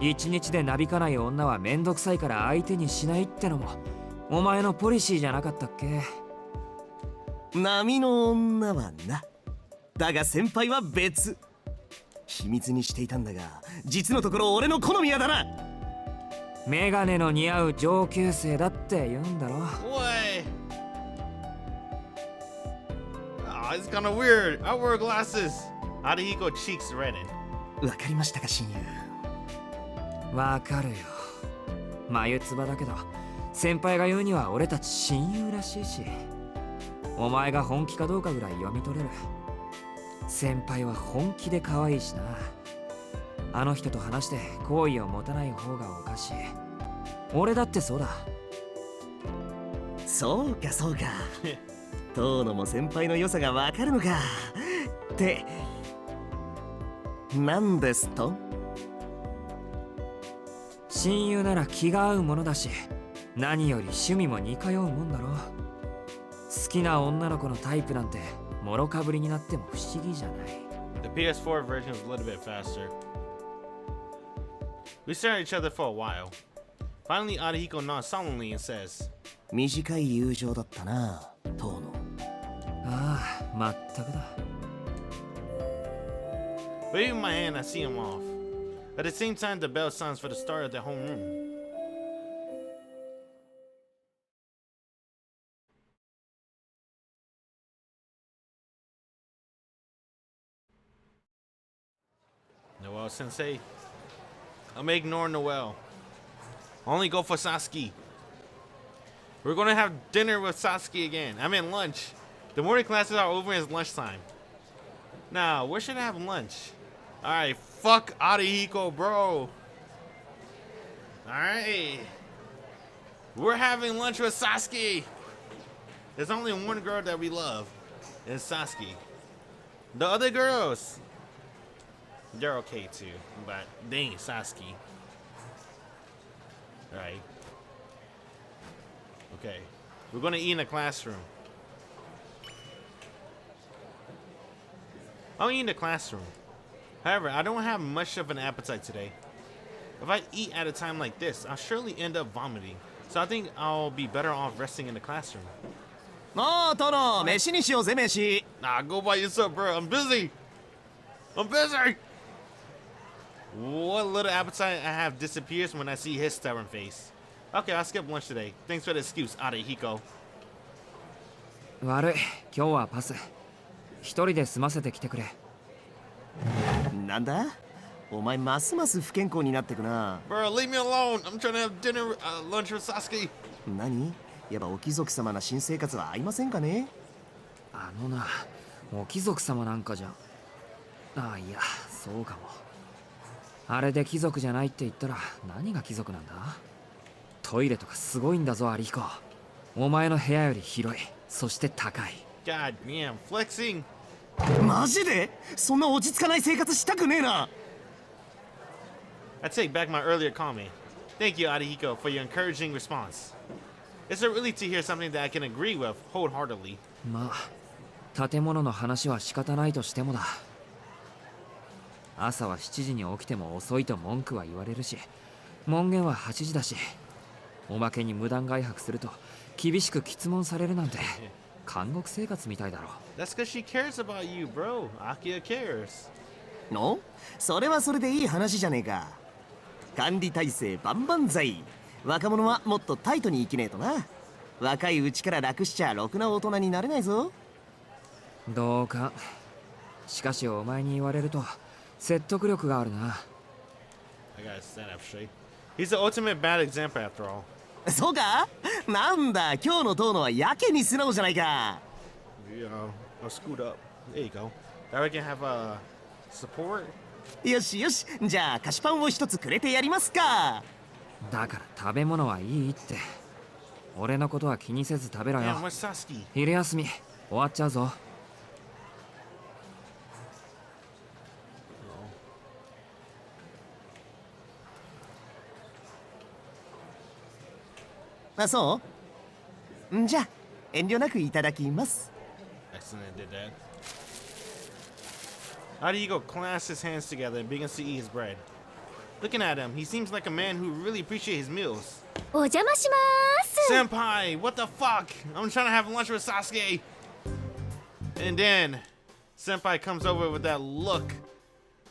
一日でなびかない女はめんどくさいから相手にしないってのもお前のポリシーじゃなかったっけ？波の女はな。だが先輩は別。秘密にしていたんだが、実のところ俺の好みやだな。メガネの似合う上級生だって言うんだろ。 What? Oh, it's kind of weird. I wear glasses. Arihiko cheeks redden. わかりましたか親友。わかるよ。眉唾だけど先輩が言うには俺たち親友らしいし、お前が本気かどうかぐらい読み取れる。先輩は本気で可愛いしな。あの人と話して好意を持たない方がおかしい。俺だってそうだ。そうかそうか。遠野も先輩の良さがわかるのか。ってなんですと？親友なら気が合うものだし、何より趣味も似通うもんだろ。好きな女の子のタイプなんてもろかぶりになっても不思議じゃない。 The PS4 version was a little bit faster. We stare at each other for a while. Finally, Arihiko nods solemnly and says, 短い友情だったな、遠野。ああ、まったくだ。 Waving my hand, I see him off. At the same time, the bell sounds for the start of the homeroom. Noel Sensei. I'm ignoring Noel. Only go for Sasuke. We're gonna have dinner with Sasuke again. I mean lunch. The morning classes are over and it's lunchtime. Now, where should I have lunch? Alright, fuck Arihiko, bro. Alright. We're having lunch with Sasuke. There's only one girl that we love. It's Sasuke. The other girls, they're okay too, but they ain't Sasuke. Alright. Okay. We're gonna eat in the classroom. I'll eat in the classroom. However, I don't have much of an appetite today. If I eat at a time like this, I'll surely end up vomiting. So I think I'll be better off resting in the classroom. もう殿、飯にしようぜ飯。 Nah, go by yourself, bro. I'm busy. I'm busy. What little appetite I have disappears when I see his stubborn face. Okay, I'll skip lunch today. Thanks for the excuse, Arihiko. 悪い、今日はパス。一人で済ませてきてくれ。なんだお前ますます不健康になってくな。 Bro, leave me alone. I'm trying to have dinner, lunch with Sasuke. 何やっぱお貴族様な新生活は合いませんかね。あのな、お貴族様なんかじゃ。ああ、いや、そうかも。あれで貴族じゃないって言ったら何が貴族なんだ。トイレとかすごいんだぞ、アリヒコ。お前の部屋より広い、そして高い。 God damn, flexing. マジでそんな落ち着かない生活したくねえな。 I take back my earlier comment. Thank you, Arihiko, for your encouraging response. It's a relief to hear something that I can agree with wholeheartedly. まあ、建物の話は仕方ないとしてもだ。朝は7時に起きても遅いと文句は言われるし、門限は8時だし、おまけに無断外泊すると厳しく詰問されるなんて監獄生活みたいだろ。 That's because she cares about you, bro. Akia cares. のそれはそれでいい話じゃねえか。管理体制万々歳。若者はもっとタイトに生きねえとな。若いうちから楽しちゃろくな大人になれないぞ。どうか。しかしお前に言われると説得力があるな。 I gotta stand up straight. He's the ultimate bad example after all. そうかなんだ今日の遠野はやけに素直じゃないか。 Yeah, I'll scoot up. There you go. Now we can have support. よしよし、じゃあ菓子パンを一つくれてやりますか。だから食べ物はいいって。俺のことは気にせず食べろよ。 Damn, where's Sasuke? 昼休み終わっちゃうぞ。あ、そうんじゃ遠慮なくいただきます。 Excellent, did that. Arihiko clasps his hands together and begins to eat his bread. Looking at him, he seems like a man who really appreciates his meals. お邪魔します。 Senpai, what the fuck? I'm trying to have lunch with Sasuke. And then, Senpai comes over with that look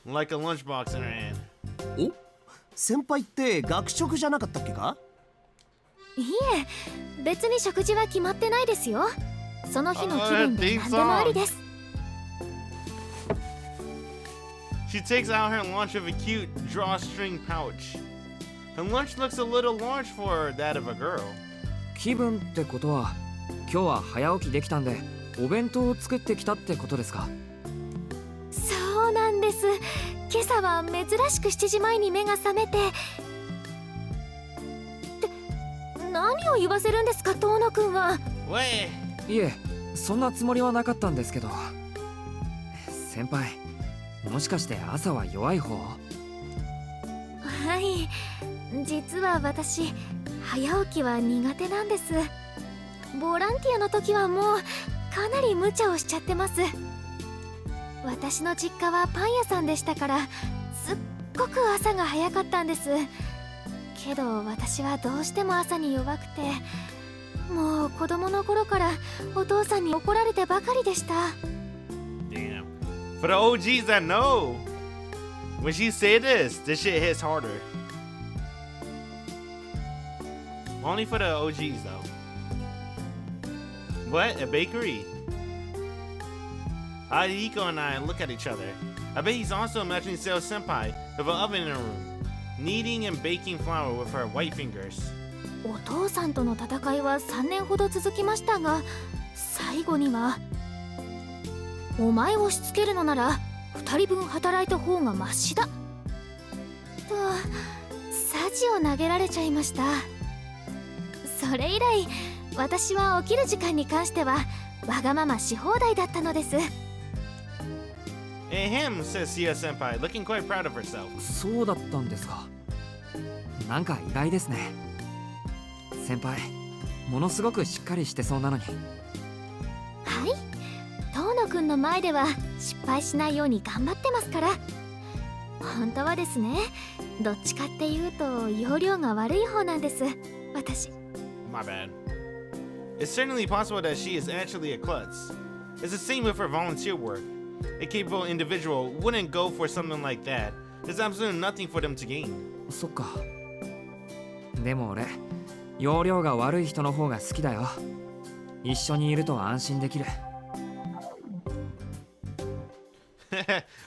like a lunchbox in her hand. お先輩って学食じゃなかったっけか。いえ、別に食事は決まってないですよ。その日の気分で何でもありです。 She takes out her lunch with a cute drawstring pouch. Her lunch looks a little large for that of a girl. 気分ってことは今日は早起きできたんでお弁当を作ってきたってことですか。そうなんです。今朝は珍しく7時前に目が覚めて。って何を言わせるんですか、遠野くんは。Wait. いえ、そんなつもりはなかったんですけど。先輩、もしかして朝は弱い方？はい、実は私早起きは苦手なんです。ボランティアの時はもうかなり無茶をしちゃってます。私の実家はパン屋さんでしたからすっごく朝が早かったんです。けど私はどうしても朝に弱くて、もう子供の頃からお父さんに怒られてばかりでした。 Damn. For the OGs that know, when she say this shit hits harder. Only for the OGs though. What? A bakery? Arihiko and I look at each other. I bet he's also imagining Seo Senpai with an oven in her room, kneading and baking flour with her white fingers. お父さんとの戦いは3年ほど続きましたが、最後には「お前をしつけるのなら2人分働いた方がマシだ」とサジを投げられちゃいました。それ以来私は起きる時間に関してはわがままし放題だったのです。 And him, says Sia Senpai, looking quite proud of herself. そうだったんですか。なんか意外ですね。先輩、ものすごくしっかりしてそうなのに。はい、遠野くんの前では失敗しないように頑張ってますから。本当はですね、どっちかっていうと容量が悪い方なんです。私。 My bad. It's certainly possible that she is actually a klutz. It's the same with her volunteer work. A capable individual wouldn't go for something like that. There's absolutely nothing for them to gain. そっか。でも俺、容量が悪い人の方が好きだよ。一緒にいると安心できる。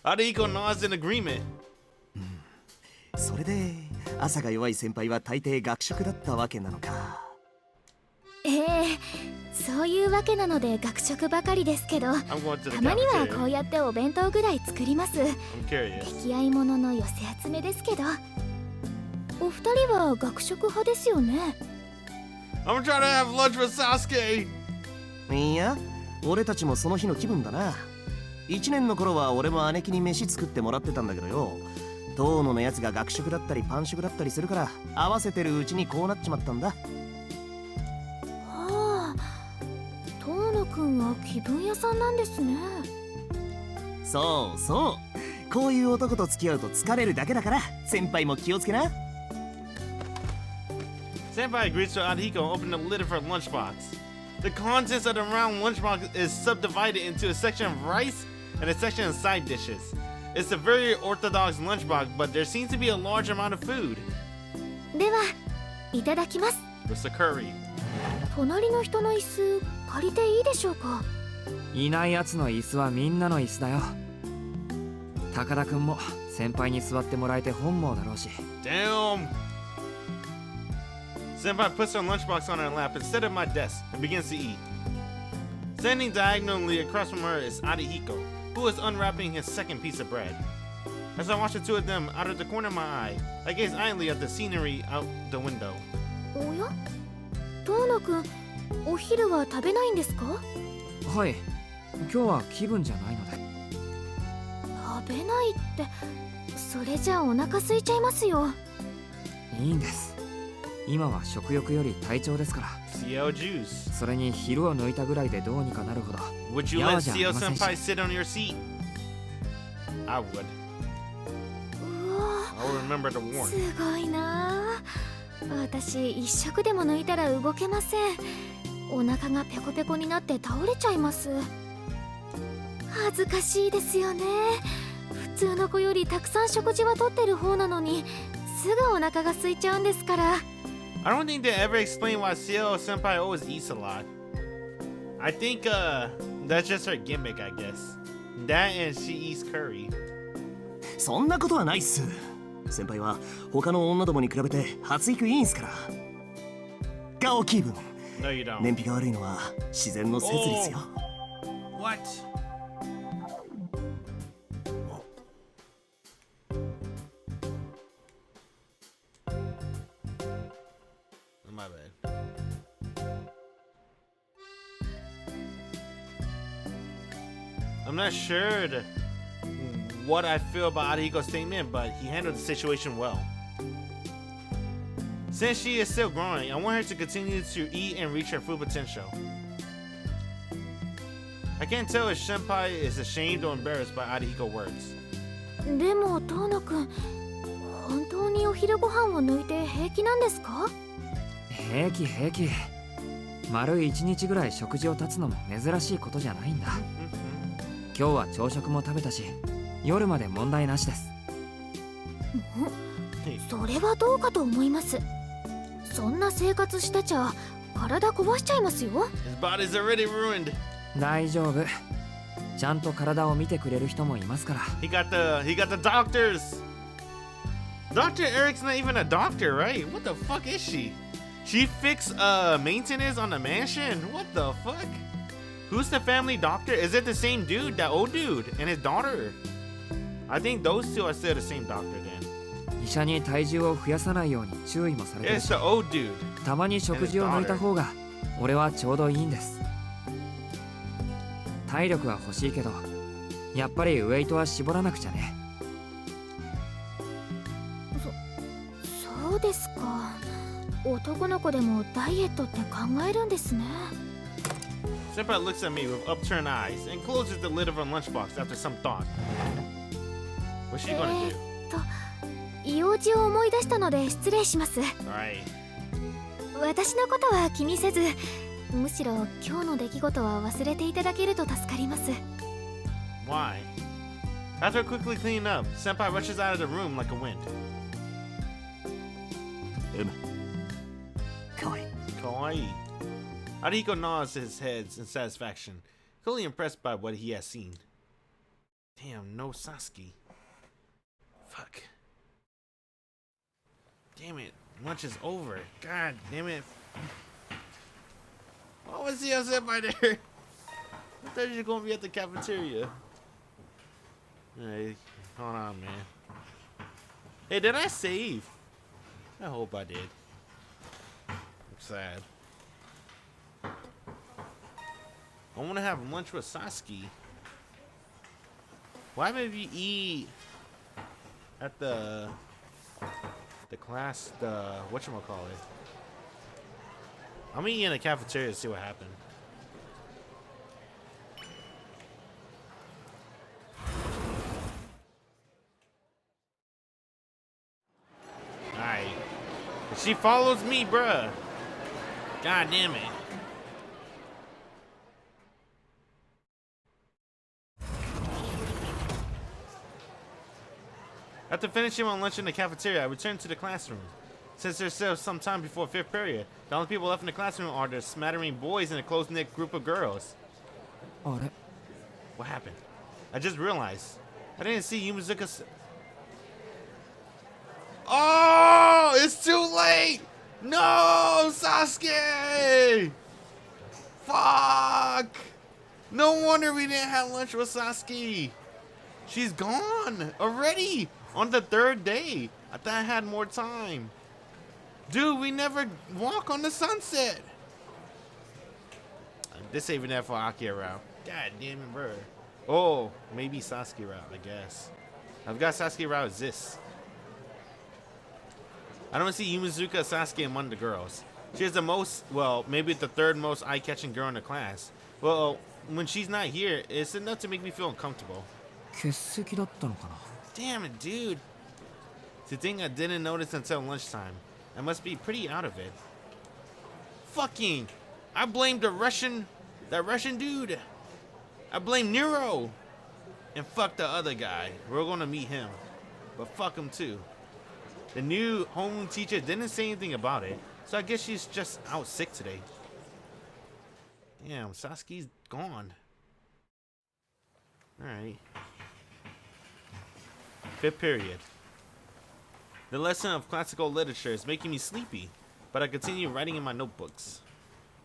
Arihiko nods in agreement. それで朝が弱い先輩は大抵学食だったわけなのか。そういうわけなので学食ばかりですけど、I'm going to the たまには cafeteria. こうやってお弁当ぐらい作ります。 I'm curious. 出来合いものの寄せ集めですけど。お二人は学食派ですよね。 I'm trying to have lunch with Sasuke. いや、俺たちもその日の気分だな。1年の頃は俺も姉貴に飯作ってもらってたんだけどよ。遠野のやつが学食だったりパン食だったりするから合わせてるうちにこうなっちまったんだ。はあ、遠野くんは気分屋さんなんですね。そうそう、こういう男と付き合うと疲れるだけだから先輩も気をつけな。 Senpai agrees to Arihiko and opens the lid of her lunchbox. The contents of the round lunchbox is subdivided into a section of rice and a section of side dishes. It's a very orthodox lunchbox, but there seems to be a large amount of food. では、いただきます。 With the curry. 隣の人の椅子借りていいでしょうか。いないやつの椅子はみんなの椅子だよ。高田くんも先輩に座ってもらえて本望だろうし。Damn! Senpai puts her lunchbox on her lap instead of my desk and begins to eat. Standing diagonally across from her is Arihiko, who is unwrapping his second piece of bread. As I watch the two of them out of the corner of my eye, I gaze idly at the scenery out the window. おや、遠野くん、お昼は食べないんですか。はい、今日は気分じゃないので。食べないって、それじゃあお腹空いちゃいますよ。いいんです。今は食欲より体調ですから。 Ciel juice. それに昼を抜いたぐらいでどうにかなるほど。 Would you や let わじゃあり Ciel ませんし。 senpai sit on your seat? I would. うわ、 I'll remember to warn. すごいなあ。私一食でも抜いたら動けません。お腹がペコペコになって倒れちゃいます。恥ずかしいですよね。普通の子よりたくさん食事はとってる方なのに、すぐお腹が空いちゃうんですから。I don't think they ever explain why Ciel senpai always eats a lot. I think that's just her gimmick, I guess. That and she eats curry. そんなことはないっす。先輩は他の女どもに比べて発育いいんすから。顔気分。 No, you don't. 燃費が悪いのは自然の摂理っすよ。What? My bad. I'm not sure what I feel about Arihiko's statement, but he handled the situation well. Since she is still growing, I want her to continue to eat and reach her full potential. I can't tell if Senpai is ashamed or embarrassed by Arihiko's words. でも遠野くん、本当にお昼ご飯を抜いて平気なんですか。平気平気。丸1日ぐらい食事を断つのも珍しいことじゃないんだ。今日は朝食も食べたし、夜まで問題なしです。それはどうかと思います。そんな生活してちゃ体壊しちゃいますよ。 His body's already ruined. 大丈夫。ちゃんと体を見てくれる人もいますから。He got the doctors. Dr. Eric's not even a doctor, right? What the fuck is she? She fixed maintenance on the mansion? What the fuck? Who's the family doctor? Is it the same dude, that old dude, and his daughter? I think those two are still the same doctor then. 医者に体重を増やさないように注意もされてる It's し、 the old dude. たまに食事を抜いた方が俺はちょうどいいんです。体力は欲しいけど、やっぱりウェイトは絞らなくちゃね。そうですか。男の子でもダイエットって考えるんですね。 Senpai looks at me with upturned eyes and closes the lid of her lunchbox after some thought. What's she gonna do? 用事を思い出したので失礼します。 Alright. 私のことは気にせず、むしろ今日の出来事は忘れていただけると助かります。 Why? After quickly cleaning up, Senpai rushes out of the room like a wind. Kawaii. Kawaii. Arihiko nods his head in satisfaction, clearly impressed by what he has seen. Damn, no Sasuke. Fuck. Damn it, lunch is over. God damn it. Why was he upset by there? I thought you were gonna be at the cafeteria. Hey, hold on, man. Hey, did I save? I hope I did. I'm sad. I want to have lunch with Sasuke. Why would you eat at the class, whatchamacallit? I'm eating in the cafeteria to see what happened. Alright. She follows me, bruh. God damn it. After finishing my lunch in the cafeteria, I returned to the classroom. Since there's still some time before 5th period, the only people left in the classroom are the smattering boys and a close-knit group of girls. What happened? I just realized. I didn't see Yumizuka. Oh, it's too late! No, Sasuke! Fuck! No wonder we didn't have lunch with Sasuke. She's gone already on the 3rd day. I thought I had more time. Dude, we never walk on the sunset. This ain't even that for Akia route. God damn it, bro. Oh, maybe Sasuke route, I guess. I've got Sasuke route exists. I don't see Yumizuka Sasuke among the girls. She is the most, well, maybe the 3rd most eye-catching girl in the class. Well, when she's not here, it's enough to make me feel uncomfortable. Damn it, dude. It's a thing I didn't notice until lunchtime. I must be pretty out of it. Fucking! I blame that Russian dude. I blame Nero. And fuck the other guy. We're gonna meet him. But fuck him too. The new homeroom teacher didn't say anything about it, so I guess she's just out sick today. Damn, Sasuke's gone. Alright. 5th period. The lesson of classical literature is making me sleepy, but I continue writing in my notebooks.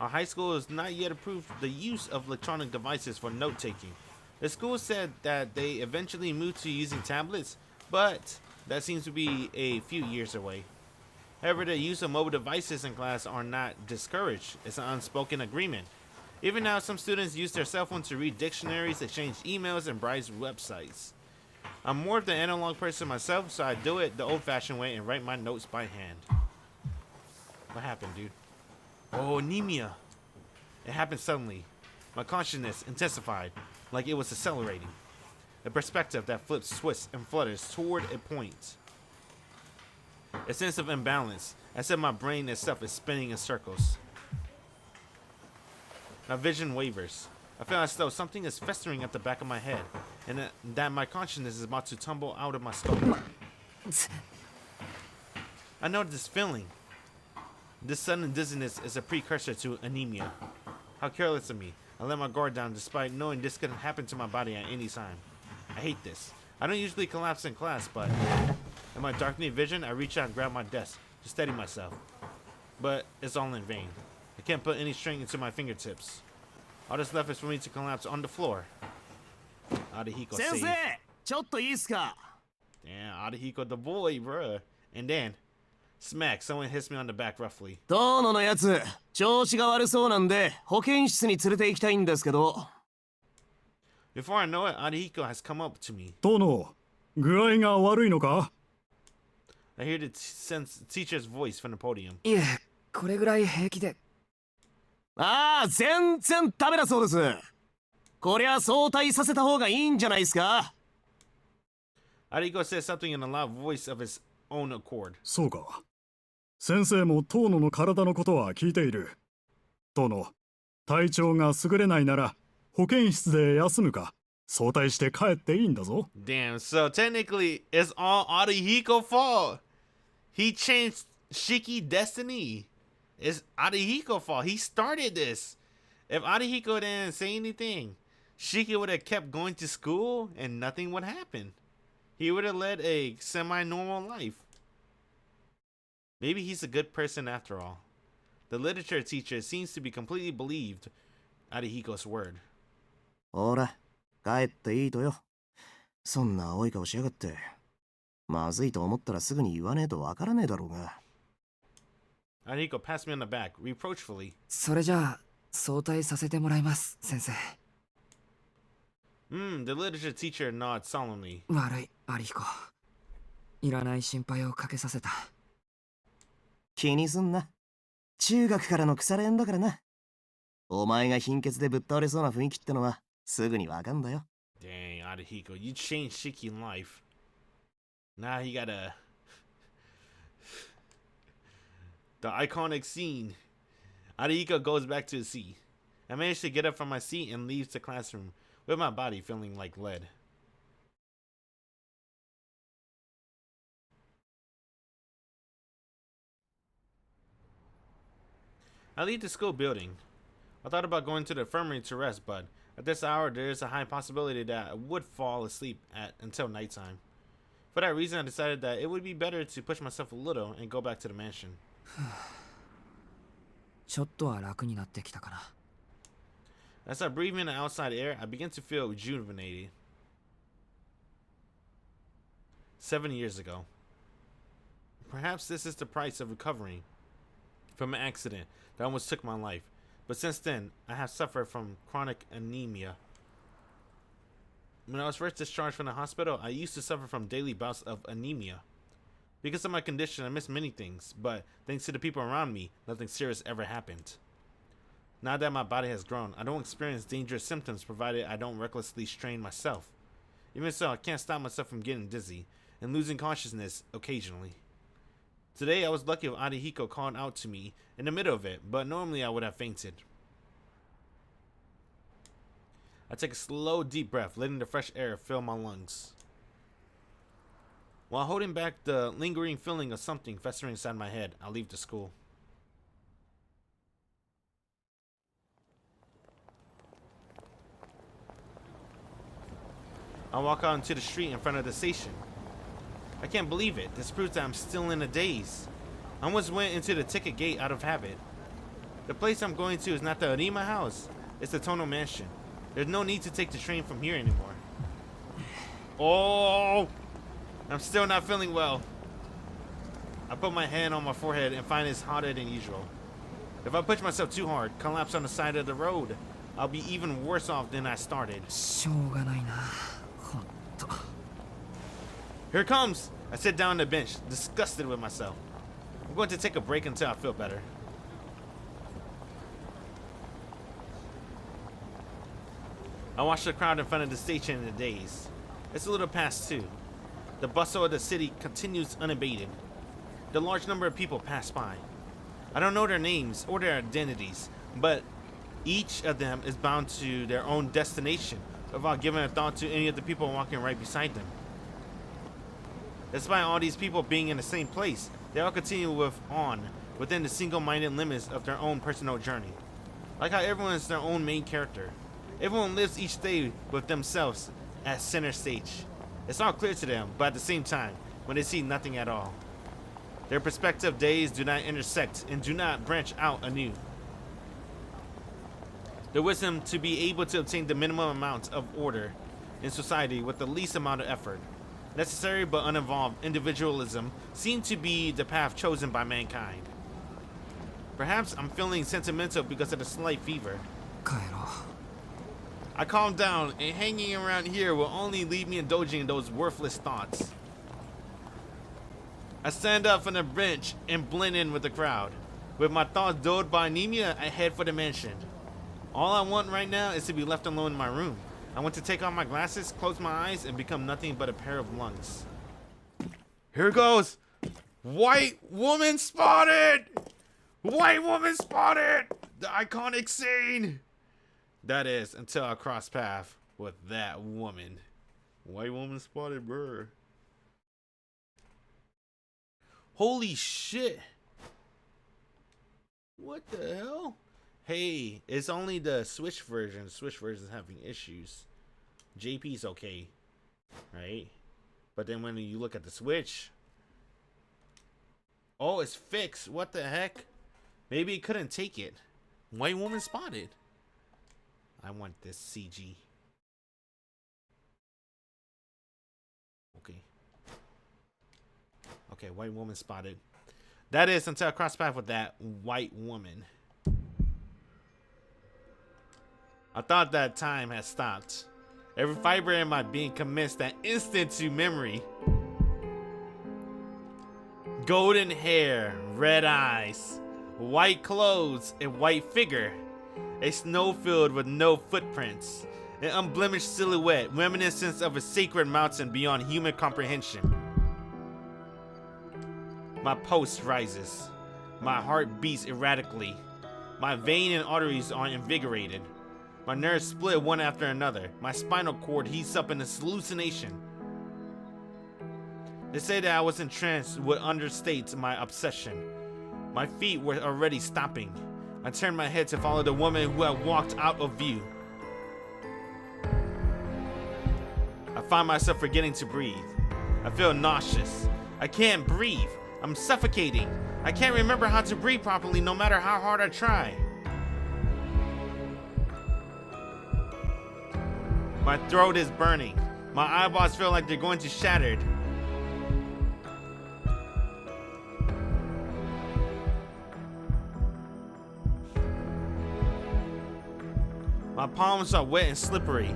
Our high school has not yet approved the use of electronic devices for note-taking. The school said that they eventually moved to using tablets, but that seems to be a few years away. However, the use of mobile devices in class are not discouraged. It's an unspoken agreement. Even now, some students use their cell phones to read dictionaries, exchange emails, and browse websites. I'm more of the analog person myself, so I do it the old-fashioned way and write my notes by hand. What happened, dude? Oh, anemia. It happened suddenly. My consciousness intensified, like it was accelerating. A perspective that flips, twists, and flutters toward a point. A sense of imbalance, as if my brain itself is spinning in circles. My vision wavers. I feel as though something is festering at the back of my head, and that my consciousness is about to tumble out of my skull. I know this feeling. This sudden dizziness is a precursor to anemia. How careless of me. I let my guard down despite knowing this could happen to my body at any time. I hate this. I don't usually collapse in class, but in my darkening vision, I reach out and grab my desk to steady myself. But it's all in vain. I can't put any strength into my fingertips. All that's left is for me to collapse on the floor. Arihiko saved. Sensei, ちょっといいっすか? Damn, Arihiko the boy, bruh. And then, smack, someone hits me on the back roughly. 遠野のやつ、調子が悪そうなんで保健室に連れて行きたいんですけど。 Before I know it, Arihiko has come up to me. 遠野、具合が悪いのか? I hear the teacher's voice from the podium. いえ、これぐらい平気で。ああ、全然ダメだそうです。こりゃ早退させた方がいいんじゃないですか? Arihiko says something in a loud voice of his own accord. そうか。先生も遠野の体のことは聞いている。遠野、体調が優れないなら保健室で休むか早退して帰っていいんだぞ。Damn, so technically it's all Arihiko's fault. He changed Shiki destiny. It's Arihiko's fault. He started this. If Arihiko didn't say anything, Shiki would have kept going to school and nothing would happen. He would have led a semi-normal life. Maybe he's a good person after all. The literature teacher seems to be completely believed Arihiko's word. ほら、帰っていいとよ。そんな青い顔しやがって。まずいと思ったらすぐに言わねえとわからねえだろうが。Arihiko passed me on the back, reproachfully. それじゃあ早退させてもらいます、先生。The literature teacher nods solemnly. 悪い、アリヒコ。いらない心配をかけさせた。気にすんな。中学からの腐れ縁だからな。お前が貧血でぶっ倒れそうな雰囲気ってのはすぐにわかんだよ。Dang, Arihiko, you changed Shiki's life. Now he got the iconic scene. Arihiko goes back to his seat. I managed to get up from my seat and leaves the classroom with my body feeling like lead. I leave the school building. I thought about going to the infirmary to rest, but at this hour there is a high possibility that I would fall asleep until nighttime. For that reason, I decided that it would be better to push myself a little and go back to the mansion. ちょっとは楽になってきたかな。As I breathe in the outside air, I begin to feel rejuvenated. 7 years ago. Perhaps this is the price of recovering from an accident that almost took my life. But since then, I have suffered from chronic anemia. When I was first discharged from the hospital, I used to suffer from daily bouts of anemia. Because of my condition, I missed many things, but thanks to the people around me, nothing serious ever happened. Now that my body has grown, I don't experience dangerous symptoms provided I don't recklessly strain myself. Even so, I can't stop myself from getting dizzy and losing consciousness occasionally. Today, I was lucky if Arihiko called out to me in the middle of it, but normally I would have fainted. I take a slow, deep breath, letting the fresh air fill my lungs, while holding back the lingering feeling of something festering inside my head. I leave the school. I walk out into the street in front of the station. I can't believe it. This proves that I'm still in a daze. I almost went into the ticket gate out of habit. The place I'm going to is not the Arima house. It's the Tono mansion. There's no need to take the train from here anymore. Oh! I'm still not feeling well. I put my hand on my forehead and find it's hotter than usual. If I push myself too hard, collapse on the side of the road, I'll be even worse off than I started. しょうがないな。ほんと。Here it comes! I sit down on the bench, disgusted with myself. I'm going to take a break until I feel better. I watch the crowd in front of the station in a daze. It's a little past 2. The bustle of the city continues unabated. The large number of people pass by. I don't know their names or their identities, but each of them is bound to their own destination without giving a thought to any of the people walking right beside them. Despite all these people being in the same place, they all continue on within the single-minded limits of their own personal journey. Like how everyone is their own main character. Everyone lives each day with themselves at center stage. It's all clear to them, but at the same time, when they see nothing at all. Their perspective days do not intersect and do not branch out anew. The wisdom to be able to obtain the minimum amount of order in society with the least amount of effort. Necessary but uninvolved individualism seem to be the path chosen by mankind. Perhaps I'm feeling sentimental because of the slight fever. 帰ろう。 I calm down, and hanging around here will only leave me indulging in those worthless thoughts. I stand up from the bench and blend in with the crowd. With my thoughts dulled by anemia, I head for the mansion. All I want right now is to be left alone in my room. I want to take off my glasses, close my eyes, and become nothing but a pair of lungs. Here it goes! White woman spotted! White woman spotted! The iconic scene! That is, until I cross path with that woman. White woman spotted, bruh. Holy shit. What the hell? Hey, it's only the Switch version. The Switch version is having issues. JP's okay, right? But then when you look at the Switch, oh, it's fixed. What the heck? Maybe it couldn't take it. White woman spotted. I want this CG. Okay. Okay, white woman spotted. That is until I cross path with that white woman. I thought that time had stopped. Every fiber in my being commits that instant to memory. Golden hair, red eyes, white clothes, a white figure, a snowfield with no footprints, an unblemished silhouette, reminiscent of a sacred mountain beyond human comprehension. My pulse rises. My heart beats erratically. My vein and arteries are invigorated. My nerves split one after another. My spinal cord heats up in this hallucination. They say that I was entranced would understate my obsession. My feet were already stopping. I turned my head to follow the woman who had walked out of view. I find myself forgetting to breathe. I feel nauseous. I can't breathe. I'm suffocating. I can't remember how to breathe properly no matter how hard I try. My throat is burning. My eyeballs feel like they're going to shatter. My palms are wet and slippery.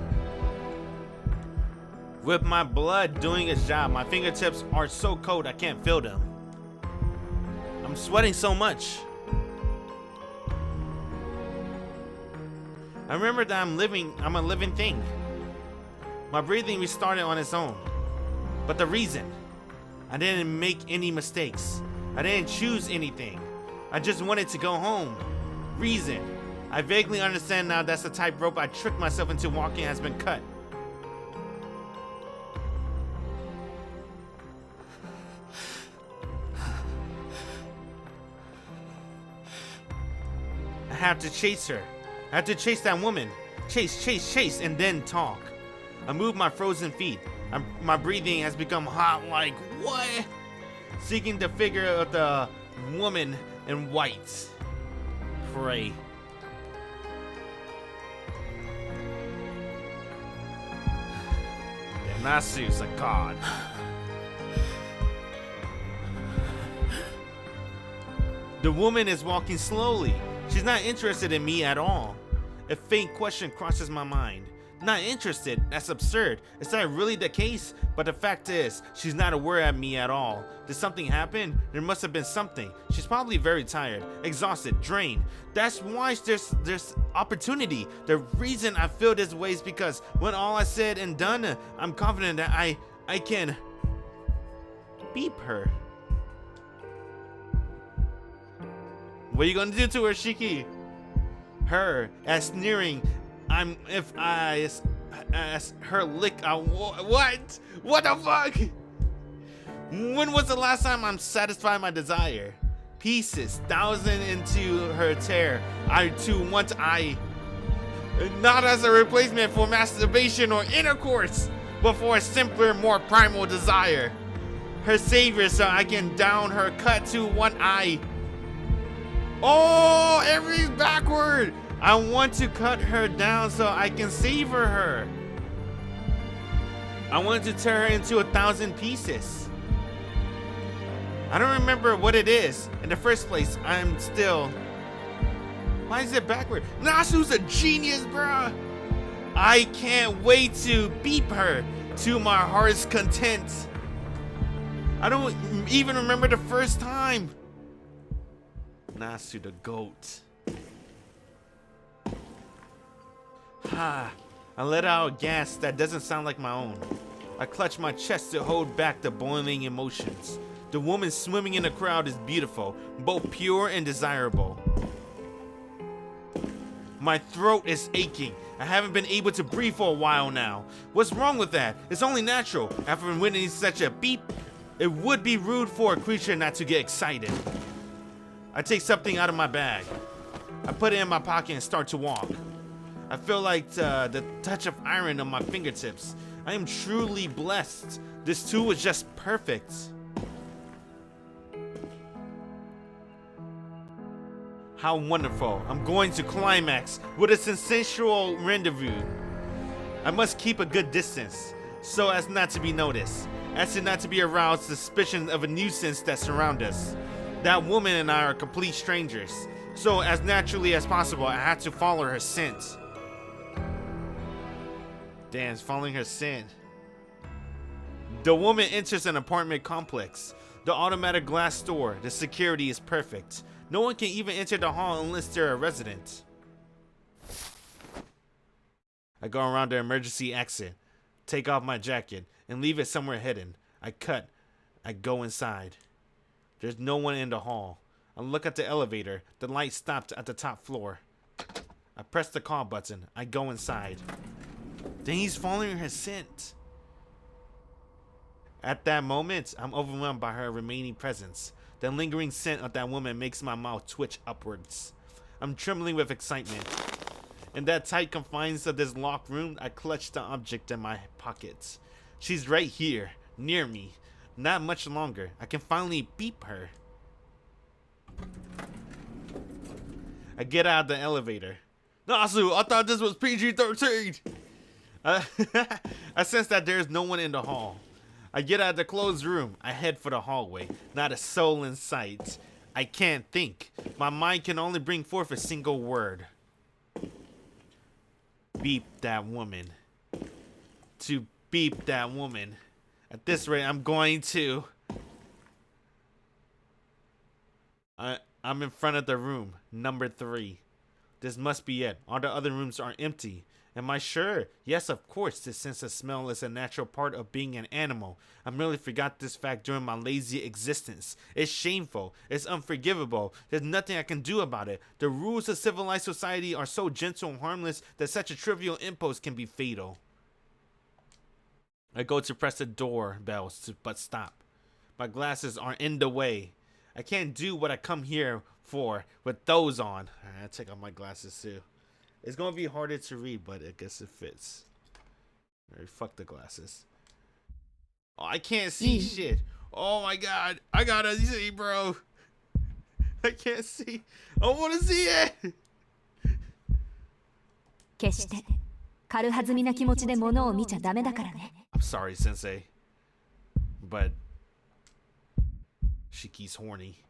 With my blood doing its job, my fingertips are so cold I can't feel them. I'm sweating so much. I remember that I'm a living thing. My breathing restarted on its own. But the reason, I didn't make any mistakes. I didn't choose anything. I just wanted to go home. Reason, I vaguely understand now that's the tightrope I tricked myself into walking has been cut. I have to chase her. I have to chase that woman. Chase, and then talk. I move my frozen feet. My breathing has become hot like what? Seeking the figure of the woman in white. Pray. The Nasu's a god. The woman is walking slowly. She's not interested in me at all. A faint question crosses my mind. Not interested? That's absurd. Is that really the case? But the fact is, she's not aware of me at all. Did something happen? There must have been something. She's probably very tired, exhausted, drained. That's why there's opportunity. The reason I feel this way is because when all is said and done, I'm confident that I can beep her. What are you gonna do to her, Shiki? Her, as sneering, as her lick. What? What the fuck? When was the last time I'm satisfied my desire? Pieces, thousand into her tear. I too want not as a replacement for masturbation or intercourse, but for a simpler, more primal desire. Her savior, so I can down her cut to one eye. Oh, everything's backward. I want to cut her down so I can savor her. I want to tear her into 1,000 pieces. I don't remember what it is. In the first place, I'm still... Why is it backward? Nasu's a genius, bruh. I can't wait to beep her to my heart's content. I don't even remember the first time. Nasu the goat. I let out a gasp that doesn't sound like my own. I clutch my chest to hold back the boiling emotions. The woman swimming in the crowd is beautiful, both pure and desirable. My throat is aching. I haven't been able to breathe for a while now. What's wrong with that? It's only natural. After witnessing such a beep, it would be rude for a creature not to get excited. I take something out of my bag. I put it in my pocket and start to walk. I feel like the touch of iron on my fingertips. I am truly blessed. This tool is just perfect. How wonderful. I'm going to climax with a sensational rendezvous. I must keep a good distance so as not to be noticed, as not to be aroused suspicion of a nuisance that surrounds us. That woman and I are complete strangers, so as naturally as possible, I had to follow her scent. Damn, it's following her scent. The woman enters an apartment complex. The automatic glass door, the security is perfect. No one can even enter the hall unless they're a resident. I go around the emergency exit, take off my jacket, and leave it somewhere hidden. I go inside. There's no one in the hall. I look at the elevator. The light stopped at the top floor. I press the call button. I go inside. Then he's following her scent. At that moment, I'm overwhelmed by her remaining presence. The lingering scent of that woman makes my mouth twitch upwards. I'm trembling with excitement. In that tight confines of this locked room, I clutch the object in my pocket. She's right here, near me. Not much longer. I can finally beep her. I get out of the elevator. Nasu, I thought this was PG-13. I sense that there's no one in the hall. I get out of the closed room. I head for the hallway. Not a soul in sight. I can't think. My mind can only bring forth a single word. Beep that woman. To beep that woman. At this rate, I'm going to... I'm in front of the room, number 3. This must be it. All the other rooms are empty. Am I sure? Yes, of course. This sense of smell is a natural part of being an animal. I merely forgot this fact during my lazy existence. It's shameful. It's unforgivable. There's nothing I can do about it. The rules of civilized society are so gentle and harmless that such a trivial impulse can be fatal. I go to press the doorbell, but stop. My glasses are in the way. I can't do what I come here for with those on. Alright, I take off my glasses too. It's gonna be harder to read, but I guess it fits. Alright, fuck the glasses. Oh, I can't see shit. Oh my god. I gotta see, bro. I can't see. I wanna see it. 決して軽はずみな気持ちで物を見ちゃダメだからね。 I'm sorry, Sensei. But Shiki's horny.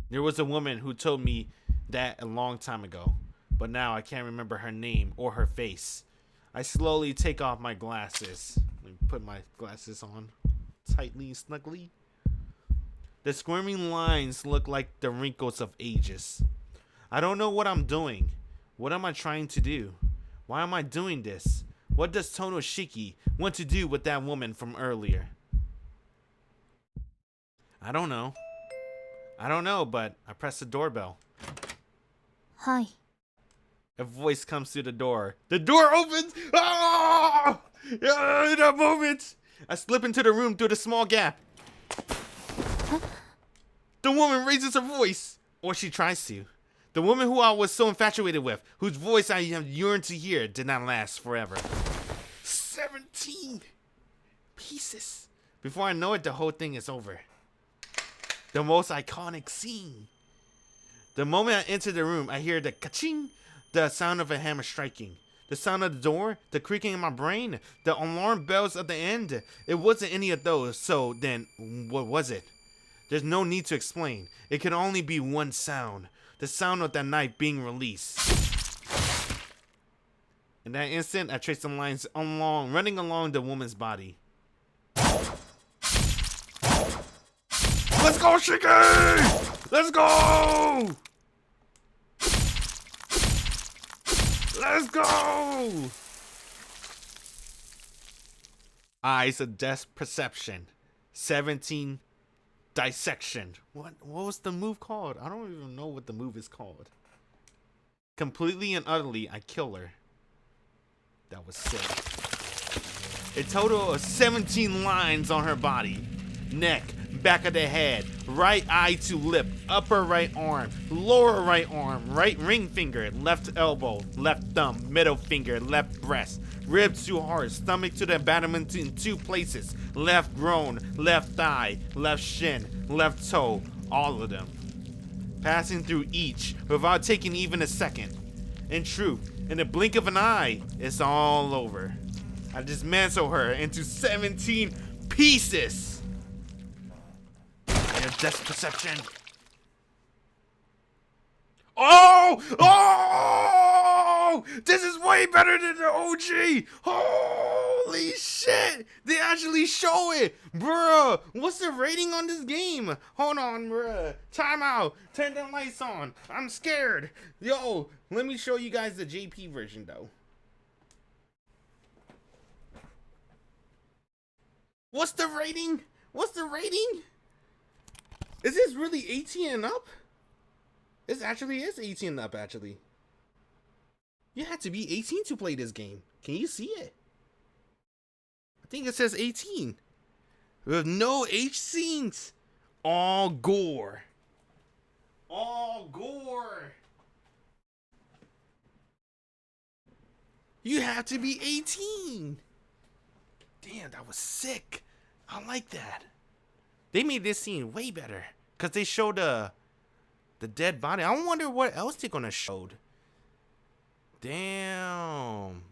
There was a woman who told me that a long time ago, but now I can't remember her name or her face. I slowly take off my glasses. Let me put my glasses on tightly and snugly. The squirming lines look like the wrinkles of ages. I don't know what I'm doing. What am I trying to do? Why am I doing this? What does Tono Shiki want to do with that woman from earlier? I don't know. I don't know, but I press the doorbell. はい。 A voice comes through the door. The door opens! Ah! In that moment, I slip into the room through the small gap. The woman raises her voice. Or she tries to. The woman who I was so infatuated with, whose voice I have yearned to hear, did not last forever. 17 pieces. Before I know it, the whole thing is over. The most iconic scene. The moment I enter the room, I hear the ka-ching, the sound of a hammer striking. The sound of the door, the creaking in my brain, the alarm bells at the end. It wasn't any of those, so then what was it? There's no need to explain. It could only be one sound. The sound of that knife being released. In that instant, I trace the lines running along the woman's body. Let's go, Shiki! Let's go! Let's go! Eyes of depth perception. 17 Dissection. What was the move called? I don't even know what the move is called. Completely and utterly, I kill her. That was sick. A total of 17 lines on her body. Neck, back of the head, right eye to lip, upper right arm, lower right arm, right ring finger, left elbow, left thumb, middle finger, left breast, rib to heart, stomach to the abdomen in 2 places, left groin, left thigh, left shin, left toe, all of them. Passing through each without taking even a second. In truth, in the blink of an eye, it's all over. I dismantle her into 17 pieces. And depth perception. Oh! This is way better than the OG! Holy shit! They actually show it! Bruh! What's the rating on this game? Hold on, bruh. Time out. Turn the lights on. I'm scared. Yo, let me show you guys the JP version, though. What's the rating? What's the rating? Is this really 18 and up? This actually is 18 and up, actually. You have to be 18 to play this game. Can you see it? I think it says 18. With no H scenes. All gore. All gore. You have to be 18. Damn, that was sick. I like that. They made this scene way better. Because they showed the dead body. I wonder what else they're going to show. Damn.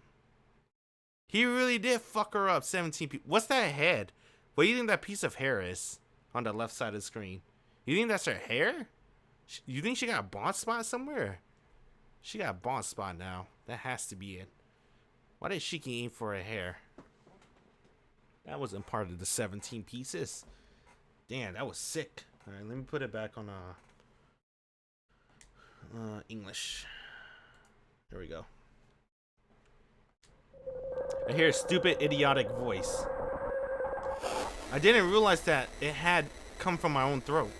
He really did fuck her up 17 people. What's that head? What do you think that piece of hair is on the left side of the screen? You think that's her hair? You think she got a bald spot somewhere? She got a bald spot now. That has to be it. Why did Shiki aim for her hair? That wasn't part of the 17 pieces. Damn, that was sick. Alright, let me put it back on English. There we go. I hear a stupid, idiotic voice. I didn't realize that it had come from my own throat.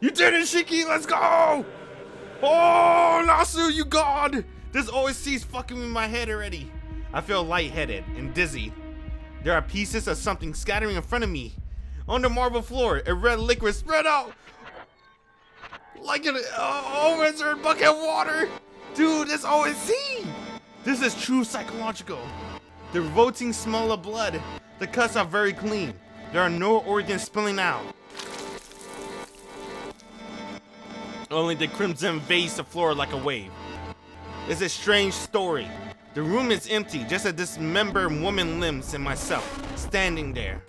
You did it, Shiki! Let's go! Oh, Nasu, you god! This OSC's fucking with my head already. I feel lightheaded and dizzy. There are pieces of something scattering in front of me. On the marble floor, a red liquid spread out like an overturned bucket of water. Dude, this OSC! This is true psychological. The revolting smell of blood. The cuts are very clean. There are no organs spilling out. Only the crimson vase the floor like a wave. It's a strange story. The room is empty, just a dismembered woman limbs and myself standing there.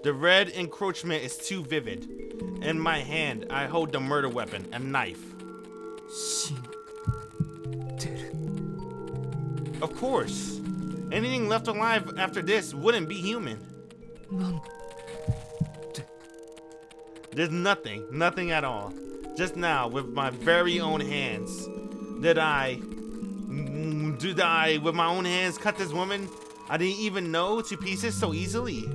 The red encroachment is too vivid. In my hand, I hold the murder weapon, a knife. Of course. Anything left alive after this wouldn't be human. There's nothing at all. Just now, with my very own hands, did I, with my own hands, cut this woman I didn't even know to pieces so easily?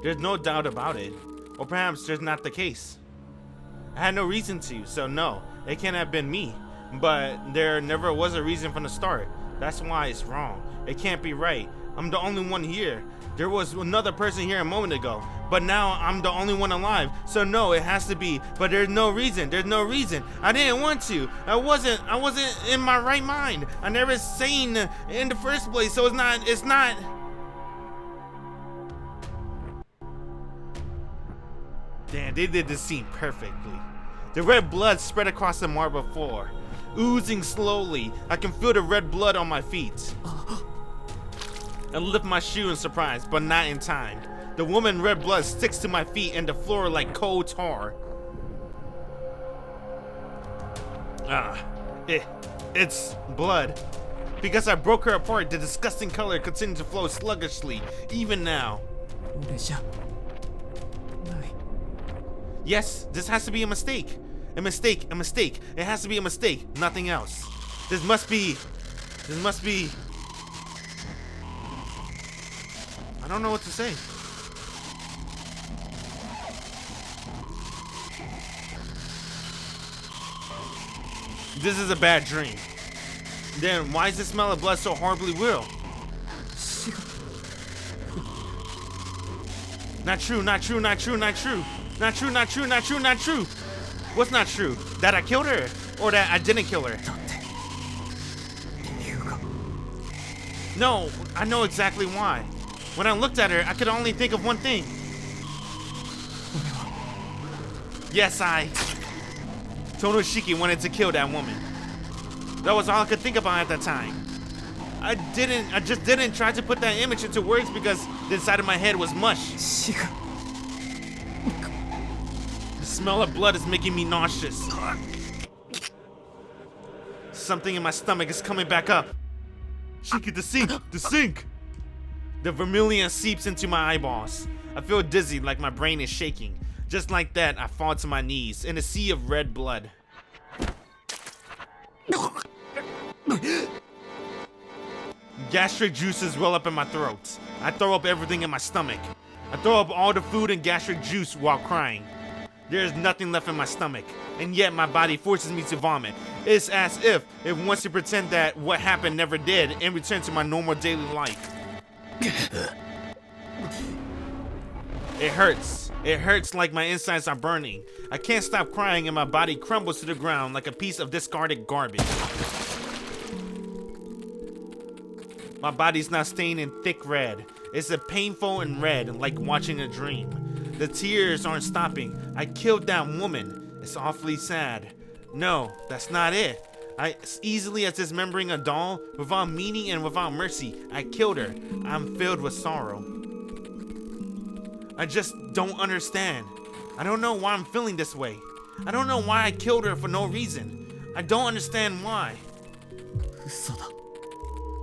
There's no doubt about it. Or perhaps there's not the case. I had no reason to, so no, it can't have been me. But there never was a reason from the start. That's why it's wrong. It can't be right. I'm the only one here. There was another person here a moment ago, but now I'm the only one alive. So no, it has to be. But there's no reason. There's no reason. I didn't want to. I wasn't in my right mind. I never sane in the first place. So it's not. Damn, they did this scene perfectly. The red blood spread across the marble floor, oozing slowly. I can feel the red blood on my feet. I lift my shoe in surprise, but not in time. The woman red blood sticks to my feet and the floor like cold tar. It's blood. Because I broke her apart, the disgusting color continued to flow sluggishly, even now. Yes, this has to be a mistake. A mistake, a mistake. It has to be a mistake, nothing else. This must be. I don't know what to say. This is a bad dream. Then why is the smell of blood so horribly real? Not true, not true, not true, not true. Not true, not true, not true, not true. What's not true? That I killed her? Or that I didn't kill her? No, I know exactly why. When I looked at her, I could only think of one thing. Yes, Tonoshiki wanted to kill that woman. That was all I could think about at that time. I just didn't try to put that image into words because the inside of my head was mush. The smell of blood is making me nauseous. Something in my stomach is coming back up. Shiki, the sink! The vermilion seeps into my eyeballs. I feel dizzy, like my brain is shaking. Just like that, I fall to my knees in a sea of red blood. Gastric juices well up in my throat. I throw up everything in my stomach. I throw up all the food and gastric juice while crying. There is nothing left in my stomach, and yet my body forces me to vomit. It's as if it wants to pretend that what happened never did and return to my normal daily life. It hurts. It hurts like my insides are burning. I can't stop crying and my body crumbles to the ground like a piece of discarded garbage. My body's now stained in thick red. It's a painful and red, like watching a dream. The tears aren't stopping. I killed that woman. It's awfully sad. No, that's not it. As easily as dismembering a doll, without meaning and without mercy, I killed her. I'm filled with sorrow. I just don't understand. I don't know why I'm feeling this way. I don't know why I killed her for no reason. I don't understand why.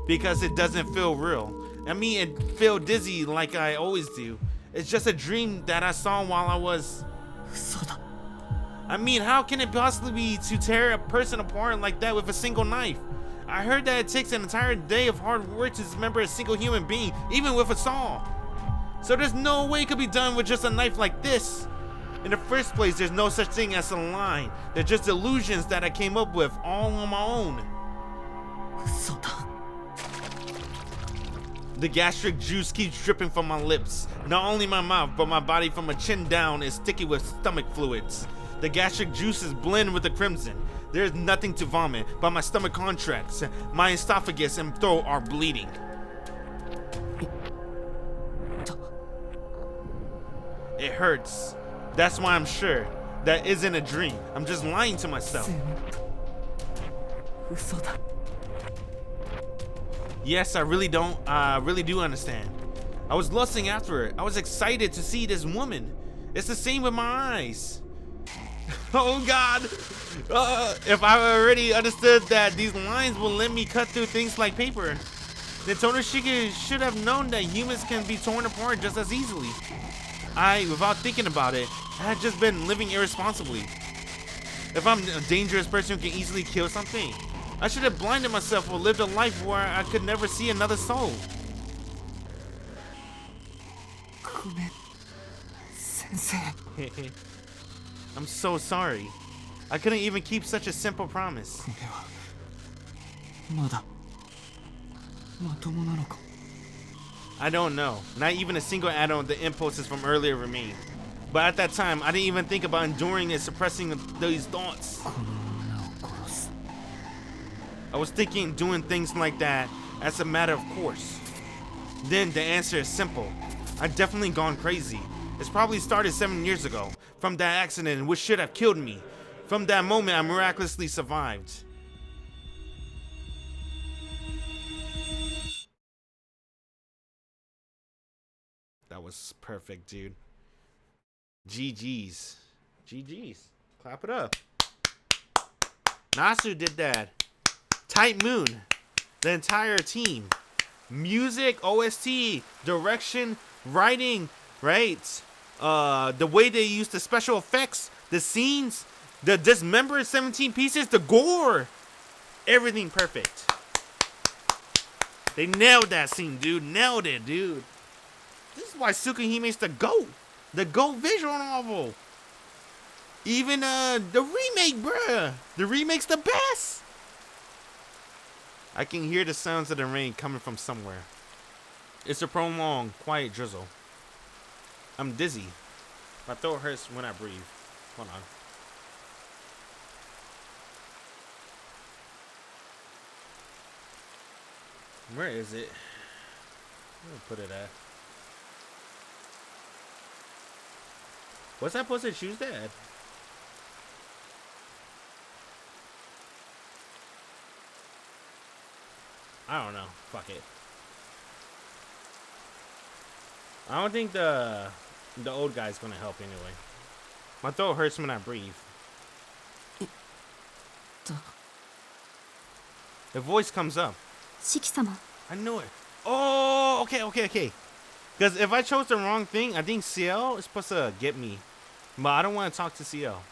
Because it doesn't feel real. I mean, it feels dizzy like I always do. It's just a dream that I saw while I was... I mean, how can it possibly be to tear a person apart like that with a single knife? I heard that it takes an entire day of hard work to dismember a single human being, even with a saw. So there's no way it could be done with just a knife like this. In the first place, there's no such thing as a line. They're just illusions that I came up with all on my own. The gastric juice keeps dripping from my lips. Not only my mouth, but my body from my chin down is sticky with stomach fluids. The gastric juices blend with the crimson. There's nothing to vomit, but my stomach contracts. My esophagus and throat are bleeding. It hurts. That's why I'm sure that isn't a dream. I'm just lying to myself. Yes, I really do understand. I was lusting after her. I was excited to see this woman. It's the same with my eyes. Oh God! If I already understood that these lines will let me cut through things like paper, then Tonoshiki should have known that humans can be torn apart just as easily. Without thinking about it, I had just been living irresponsibly. If I'm a dangerous person who can easily kill something, I should have blinded myself or lived a life where I could never see another soul. I'm so sorry. I couldn't even keep such a simple promise. I don't know. Not even a single atom of the impulses from earlier remain. But at that time, I didn't even think about enduring and suppressing these thoughts. I was thinking doing things like that as a matter of course. Then the answer is simple. I've definitely gone crazy. It's probably started 7 years ago, from that accident which should have killed me. From that moment, I miraculously survived. That was perfect, dude. GG's. GG's. Clap it up. Nasu did that. Tight Moon. The entire team. Music, OST, direction, writing, right? The way they use the special effects, the scenes, The dismembered 17 pieces, the gore, everything perfect. They nailed that scene, dude. Nailed it, dude. This is why Tsukihime's the GOAT. The GOAT visual novel. Even the remake, bruh. The remake's the best. I can hear the sounds of the rain coming from somewhere. It's a prolonged, quiet drizzle. I'm dizzy. My throat hurts when I breathe. Hold on. Where is it? Where did I put it at? What's I supposed to choose that? I don't know. Fuck it. I don't think the old guy's gonna help anyway. My throat hurts when I breathe. The voice comes up. 四季様 I knew it. Oh, okay. Because if I chose the wrong thing, I think Ciel is supposed to get me. But I don't want to talk to Ciel.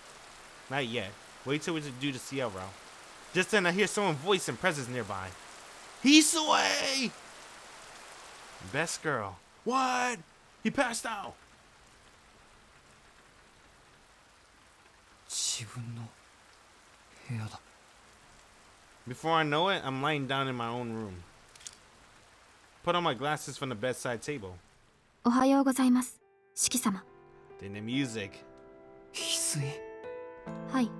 Not yet. Wait till we do the Ciel route. Just then I hear someone's voice and presence nearby. Hisue! Best girl. What? He passed out. 自分の部屋だ。 Before I know it, I'm lying down in my own room. Put on my glasses from the bedside table. おはようございます四季様 Then the music. 翡翠。はい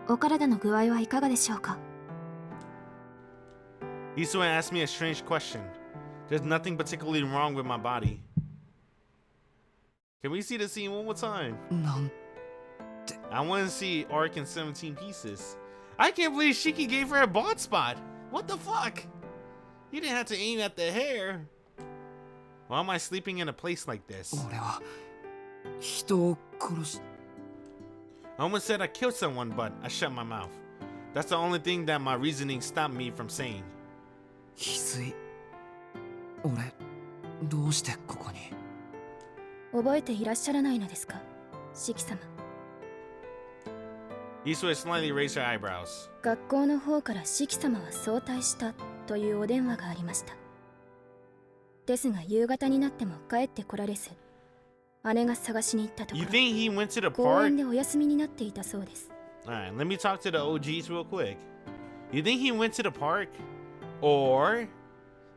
お体の具合はいかがでしょうか Hisue asked me a strange question. There's nothing particularly wrong with my body. Can we see the scene one more time? なん I want to see Arc in 17 pieces. I can't believe Shiki gave her a bald spot. What the fuck? You didn't have to aim at the hair. Why am I sleeping in a place like this? 俺は人を殺し I almost said I killed someone, but I shut my mouth. That's the only thing that my reasoning stopped me from saying. 翡翠。俺どうしてここに。覚えていらっしゃらないのですか四季様 Hisue slightly raised her eyebrows. 学校の方から四季様は早退したというお電話がありましたですが夕方になっても帰ってこられず姉が探しに行ったとこ You ろ think he went to the 公 park? 園でお休みになっていたそうです Alright, let me talk to the OGs real quick. You think he went to the park? Or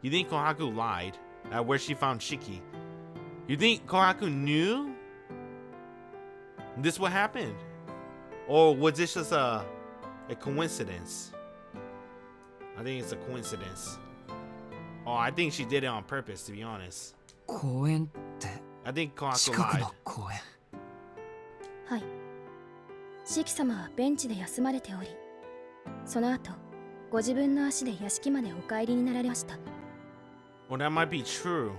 you think Kohaku lied at where she found Shiki? You think Kohaku knew this what happened? Or was this just a coincidence? I think it's a coincidence. Oh, I think she did it on purpose, to be honest. 公園って I think Kohaku 近く lied. の公園。はい四季様はベンチで休まれておりその後ご自分の足で屋敷までお帰りになられました Well, that might be true.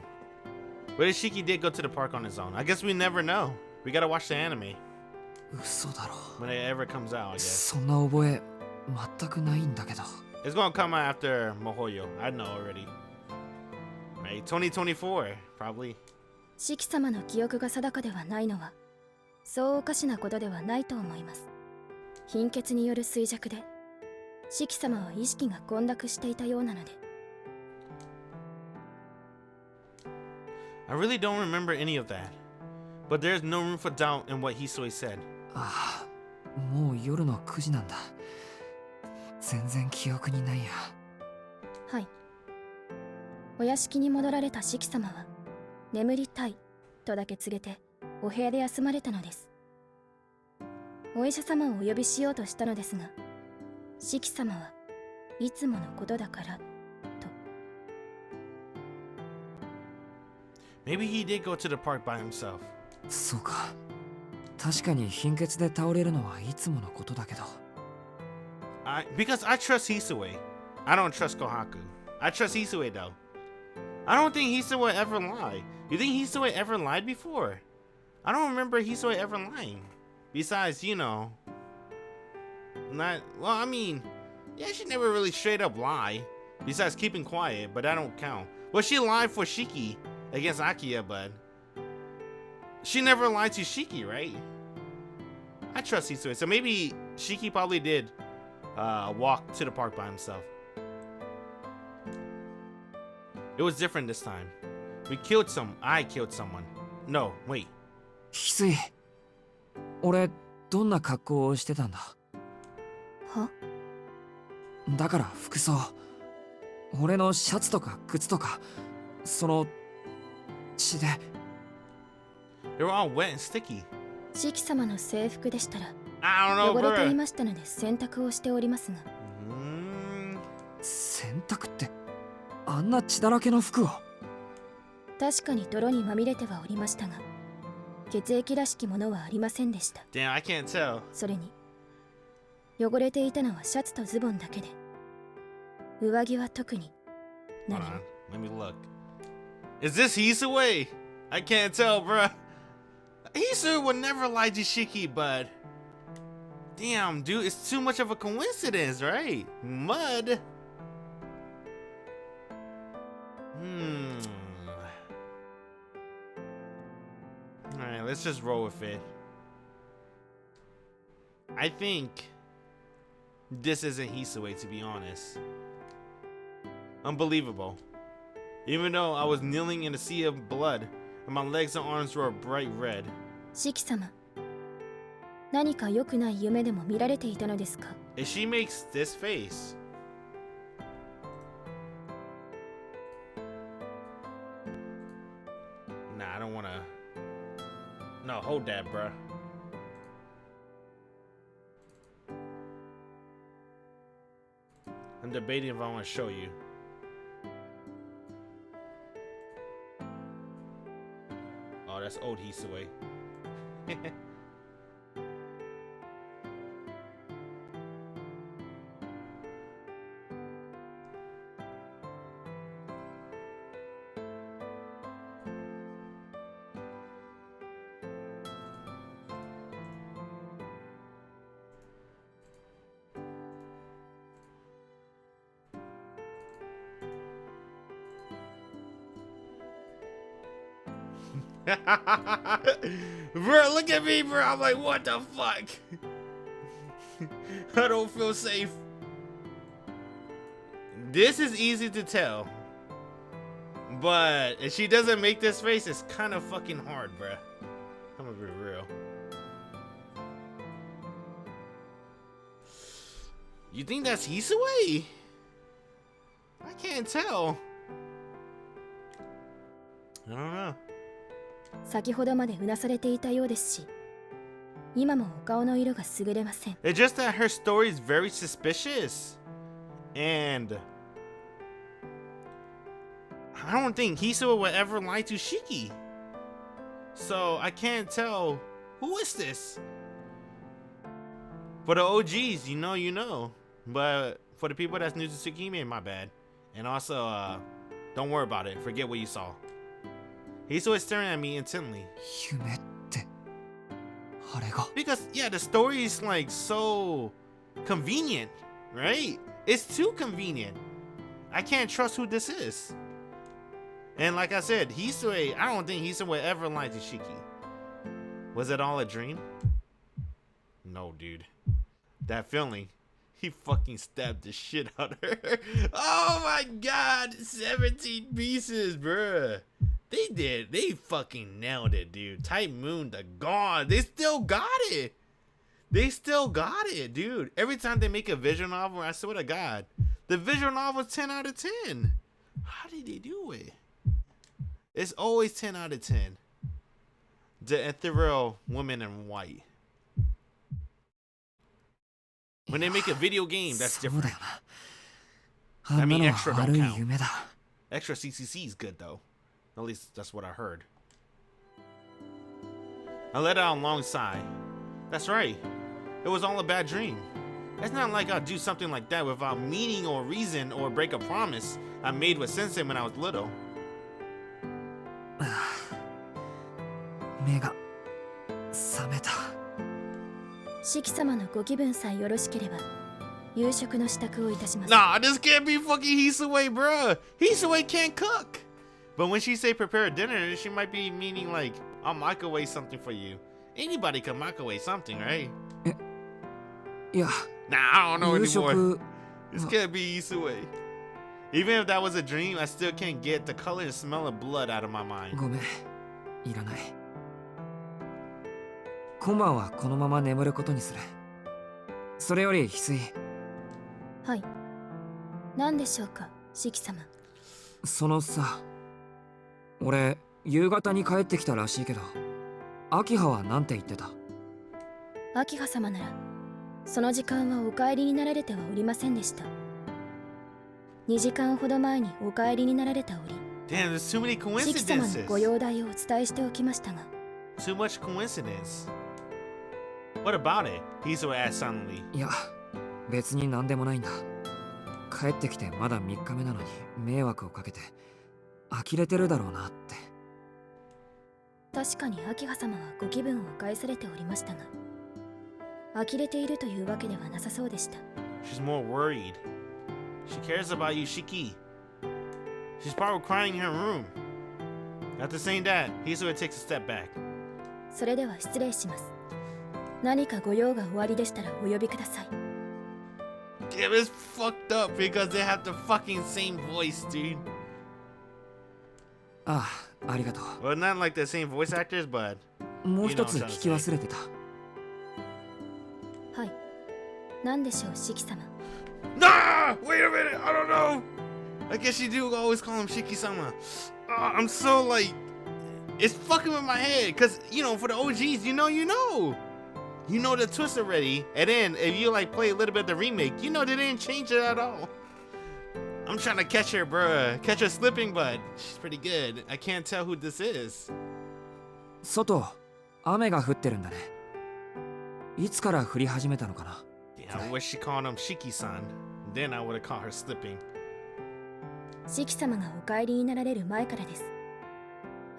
But if Shiki did go to the park on his own, I guess we never know. We gotta watch the anime 嘘だろ。 when it ever comes out, I guess. そんな覚え全くないんだけど。 It's gonna come out after Mohoyo. I know already. Right? 2024, probably. 四季様の記憶が定かではないのはそうおかしなことではないと思います貧血による衰弱で四季様は意識が混濁していたようなので I really don't remember any of that. But there's no room for doubt in what Hisue said. ああ、もう夜の9時なんだ。全然記憶にないや。はいお屋敷に戻られた四季様は眠りたいとだけ告げてお部屋で休まれたのですお医者様をお呼びしようとしたのですが四季様はいつものことだからと Maybe he did go to the park by himself. そうか。確かに貧血で倒れるのはいつものことだけど。Because I trust Hisue. I don't trust Kohaku. I trust Hisue though. I don't think Hisue ever lied. You think Hisue ever lied before? I don't remember Hisue ever lying. Besides, you know, not well. I mean, yeah, she never really straight up lie. Besides keeping quiet, but that don't count. Well, she lied for Shiki against Akiya, but she never lied to Shiki, right? I trust Hisue. So maybe Shiki probably did walk to the park by himself. It was different this time. I killed someone. No, wait. 翡翠、俺どんな格好をしてたんだ？は？だから服装、俺のシャツとか靴とか、その血で。They were all wet and sticky. 四季様の制服でしたら I don't know, 汚れてい bro. ましたので洗濯をしておりますが、洗濯ってあんな血だらけの服を。確かに泥にまみれてはおりましたが、血液らしきものはありませんでした。 Damn, I can't tell. それに汚れていたのはシャツとズボンだけで、上着は特に Hold 何も。 on, let me look. Is this Hisue? I can't tell, bruh. Hisue would never lie to Shiki, but damn, dude, it's too much of a coincidence, right? Mud. Alright, let's just roll with it. I think this isn't Hisue, to be honest. Unbelievable. Even though I was kneeling in a sea of blood and my legs and arms were bright red. 四季様、何か良くない夢でも見られていたのですか？ If she makes this face. Nah, I don't wanna. No, hold that, bruh. I'm debating if I want to show you. Oh, that's old Hisue. Bro, look at me, bro. I'm like, what the fuck? I don't feel safe. This is easy to tell. But if she doesn't make this face, it's kind of fucking hard, bro. I'm gonna be real. You think that's Hisue? I can't tell. I don't know. 先ほどまでうなされていたようですし、今もお顔の色が優れません。 It's just that her story is very suspicious. And I don't think Hisue would ever lie to Shiki. So I can't tell who is this. For the OGs, you know. But for the people that's new to Tsukihime, my bad. And also, don't worry about it. Forget what you saw. Hisue is staring at me intently. 夢って、あれが。 Because, yeah, the story is like so convenient, right? It's too convenient. I can't trust who this is. And like I said, Hisue, I don't think Hisue would ever lie to Shiki. Was it all a dream? No, dude. That feeling, he fucking stabbed the shit out of her. Oh my god, 17 pieces, bruh. They did. They fucking nailed it, dude. Type Moon, the god. They still got it. They still got it, dude. Every time they make a visual novel, I swear to God, the visual novel is 10 out of 10. How did they do it? It's always 10 out of 10. The ethereal woman in white. When they make a video game, that's そうだ different. よな。あんなのは悪い夢だ。 Extra CCC is good though. At least that's what I heard. I let out a long sigh. That's right. It was all a bad dream. It's not like I'd do something like that without meaning or reason or break a promise I made with Sensei when I was little. 目が覚めた。四季様のご気分さえよろしければ、夕食の支度をいたします。 Nah, this can't be fucking Hisue, bruh. Hisue can't cook. But when she say prepare dinner, she might be meaning like, I'll microwave something for you. Anybody can microwave something, right? いや、 Nah, I don't know 夕 anymore. 食 This can't be Isue. Even if that was a dream, I still can't get the color and smell of blood out of my mind. ごめん、いらない。今晩はこのまま眠ることにする。それより翡翠、はい。何でしょうか、四季様。そのさ、俺夕方に帰ってきたらしいけど、秋葉はなんて言ってた？秋葉様ならその時間はお帰りになられてはおりませんでした。2時間ほど前にお帰りになられたおり、 Damn, there's too many 四季様の coincidences. ご容体をお伝えしておきましたが。 Too much coincidence. What about it? Isue asked silently. いや、別に何でもないんだ。帰ってきてまだ3日目なのに迷惑をかけて呆れてるだろうなって。確かに秋葉様はご気分を害されておりましたが、呆れているというわけではなさそうでした。 She's more worried. She cares about you, Shiki. She's probably crying in her room. After saying that, Isue takes a step back. それでは失礼します。何かご用がおありでしたらお呼びください。 Damn, it's fucked up because they have the fucking same voice, dude. ああ、ありがと Well, not like the same voice actors, but う。もう一つ聞き忘れてた。はい。何でしょう、四季様。 Nah! Wait a minute, I don't know. I guess you do always call him Shiki-sama. I'm so like, it's fucking with my head, cause you know, for the OGs, you know the twist already, and then if you like play a little bit of the remake, you know they didn't change it at all. I'm trying to catch her, bruh. Catch her slipping, but she's pretty good. I can't tell who this is. 外、雨が降ってるんだね。いつから降り始めたのかな。 Yeah, I wish she called him Shiki-san. Then I would have caught her slipping. 四季様がお帰りになられる前からです。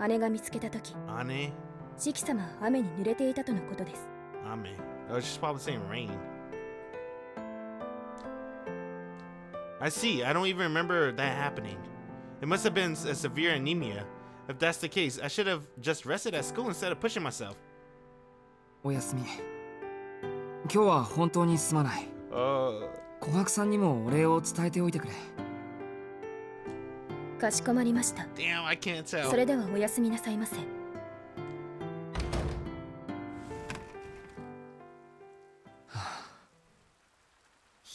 姉が見つけたとき、 Ane? 四季様は雨に濡れていたとのことです。 Ame. Oh, she's probably saying rain. I see. I don't even remember that happening. It must have been a severe anemia. If that's the case, I should have just rested at school instead of pushing myself. おやすみ。今日は本当にすまない。琥珀さんにもお礼を伝えておいてくれ。かしこまりました。 Damn, I can't tell. それではおやすみなさいませ。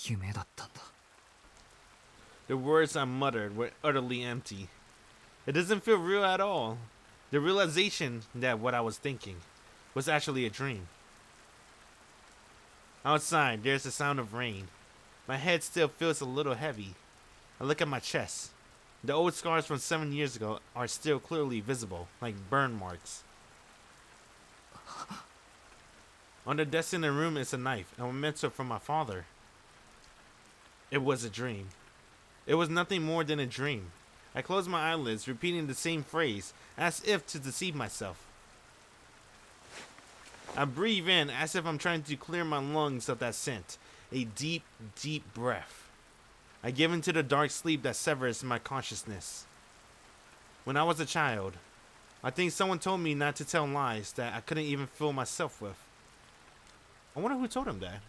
夢だったんだ。 The words I muttered were utterly empty. It doesn't feel real at all. The realization that what I was thinking was actually a dream. Outside, there's the sound of rain. My head still feels a little heavy. I look at my chest. The old scars from 7 years ago are still clearly visible, like burn marks. On the desk in the room is a knife, a memento from my father. It was a dream. It was nothing more than a dream. I closed my eyelids, repeating the same phrase, as if to deceive myself. I breathe in as if I'm trying to clear my lungs of that scent. A deep, deep breath. I give into the dark sleep that severs my consciousness. When I was a child, I think someone told me not to tell lies that I couldn't even fool myself with. I wonder who told him that.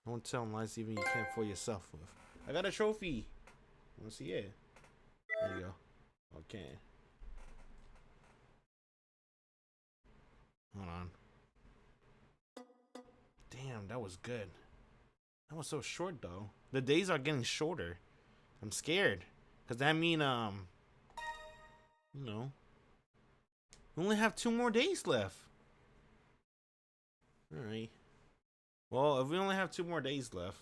Don't tell lies even you can't fool yourself with. I got a trophy. Wanna see it? There you go. Okay. Hold on. Damn, that was good. That was so short though. The days are getting shorter. I'm scared. Cause that mean you know, we only have 2 more days left. Alright. Well, if we only have 2 more days left,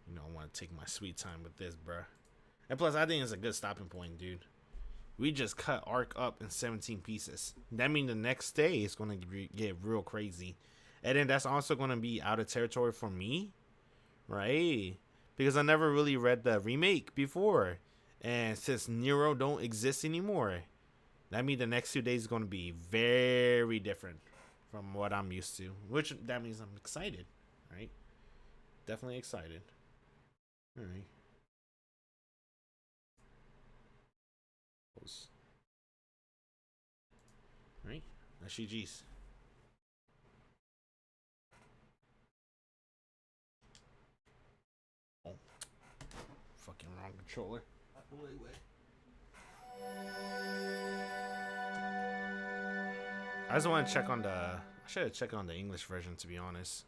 you know, I want to take my sweet time with this, bruh. And plus, I think it's a good stopping point, dude. We just cut Arc up in 17 pieces. That means the next day is going to get real crazy. And then that's also going to be out of territory for me, right? Because I never really read the remake before. And since Nero don't exist anymore, that means the next 2 days is going to be very different from what I'm used to. Which, that means I'm excited, right? Definitely excited. Alright. GG's. Oh, fucking wrong controller. I just want to check on the. I should have checked on the English version, to be honest.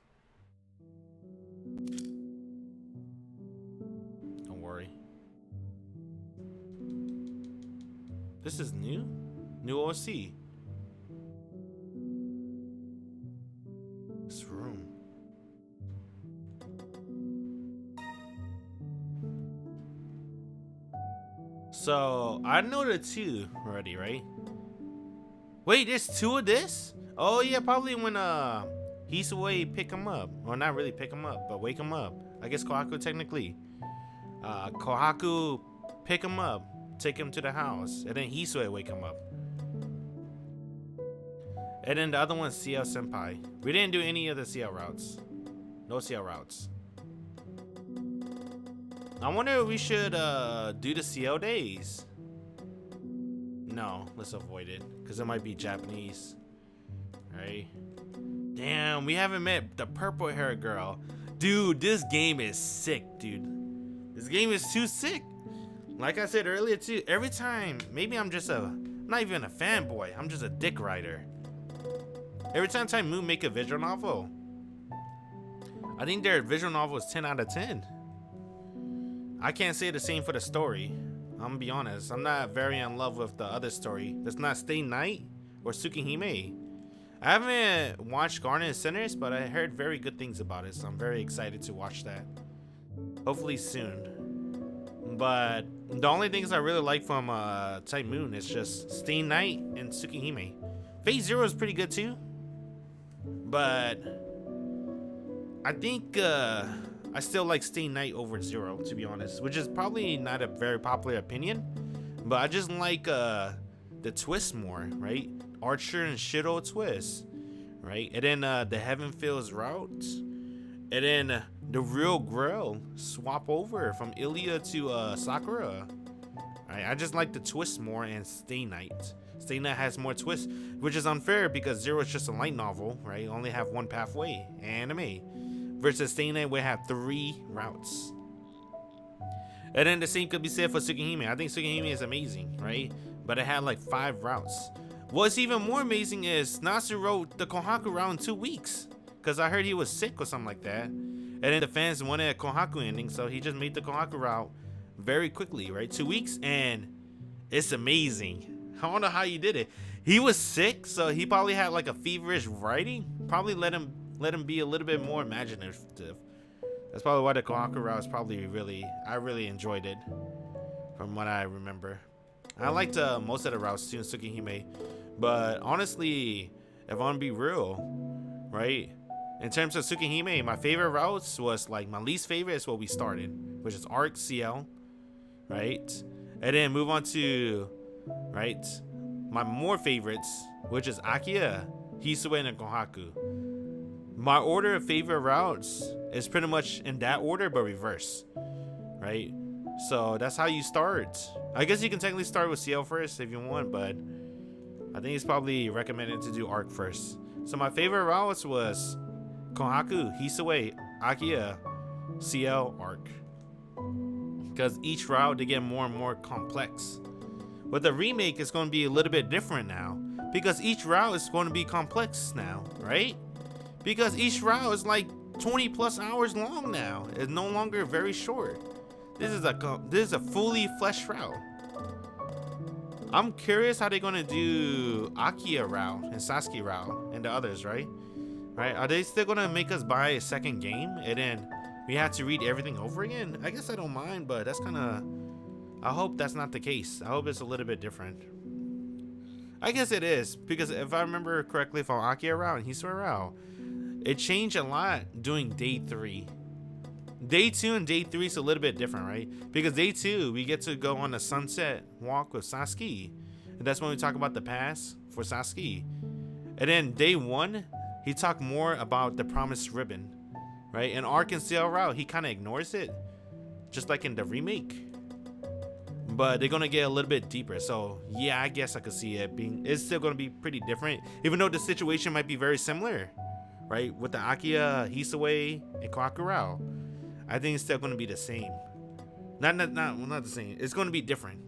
Don't worry. This is new? New OC. This room. So, I know the two already, right? Wait, there's two of this? Oh yeah, probably when Hisue pick him up. Or not really pick him up, but wake him up. I guess Kohaku technically. Kohaku pick him up, take him to the house, and then Hisue wake him up. And then the other one's Ciel Senpai. We didn't do any of the Ciel routes. No Ciel routes. I wonder if we should do the Ciel days. No, let's avoid it, because it might be Japanese. Right? Damn, we haven't met the purple hair girl. Dude, this game is sick, dude. This game is too sick. Like I said earlier too, every time, maybe I'm just not even a fanboy, I'm just a dick rider. Every time Time Moon make a visual novel, I think their visual novel is 10 out of 10. I can't say the same for the story. I'm gonna be honest, I'm not very in love with the other story. That's not Stay Night or Tsukihime. I haven't watched Garnet Sinners, but I heard very good things about it, so I'm very excited to watch that. Hopefully soon. But the only things I really like from Type Moon is just Stay Night and Tsukihime. Phase Zero is pretty good too, but I think I still like Stay Night over Zero, to be honest, which is probably not a very popular opinion, but I just like the twist more, right? Archer and Shido twist, right? And then the Heaven Feels route, and then the Real Grill swap over from Ilya to Sakura. Right? I just like the twist more, and Stay Night. Stay Night has more twists, which is unfair because Zero is just a light novel, right? You only have one pathway, anime. Versus Stay Night, we have 3 routes. And then the same could be said for Tsukihime. I think Tsukihime is amazing, right? But it had like 5 routes. What's even more amazing is Nasu wrote the Kohaku route in 2 weeks, because I heard he was sick or something like that. And then the fans wanted a Kohaku ending, so he just made the Kohaku route very quickly, right? 2 weeks, and it's amazing. I don't know how he did it. He was sick, so he probably had like a feverish writing. Probably let him be a little bit more imaginative. That's probably why the Kohaku route is probably I really enjoyed it from what I remember. I liked most of the routes too in Tsukihime, but honestly, if I'm gonna be real, right, in terms of Tsukihime, my favorite routes was like, my least favorite is what we started, which is Arc Ciel, right, and then move on to, right, my more favorites, which is Akia, Hisue, and Kohaku. My order of favorite routes is pretty much in that order, but reverse, right? So that's how you start. I guess you can technically start with Ciel first if you want, but I think it's probably recommended to do Arc first. So my favorite routes was Kohaku, Hisue, Akia, Ciel, Arc. Because each route, they get more and more complex. But the remake is going to be a little bit different now, because each route is going to be complex now, right? Because each route is like 20 plus hours long now. It's no longer very short. This is a fully fleshed route. I'm curious how they're gonna do Akia route and Sasuke route and the others, right? Right? Are they still gonna make us buy a second game and then we have to read everything over again? I guess I don't mind, but that's kind of. I hope that's not the case. I hope it's a little bit different. I guess it is, because if I remember correctly from Akia route and Hisue route, it changed a lot doing day 3. Day 2 and day 3 is a little bit different, right? Because day 2, we get to go on a sunset walk with Sasuke. And that's when we talk about the past for Sasuke. And then day 1, he talked more about the promised ribbon, right? In Arc and Ciel route, he kind of ignores it, just like in the remake. but they're gonna get a little bit deeper. So yeah, I guess I could see it being, it's still gonna be pretty different, even though the situation might be very similar, right? With the Akia, Hisaway, and Kakurao, I think it's still gonna be the same. Not the same. It's gonna be different.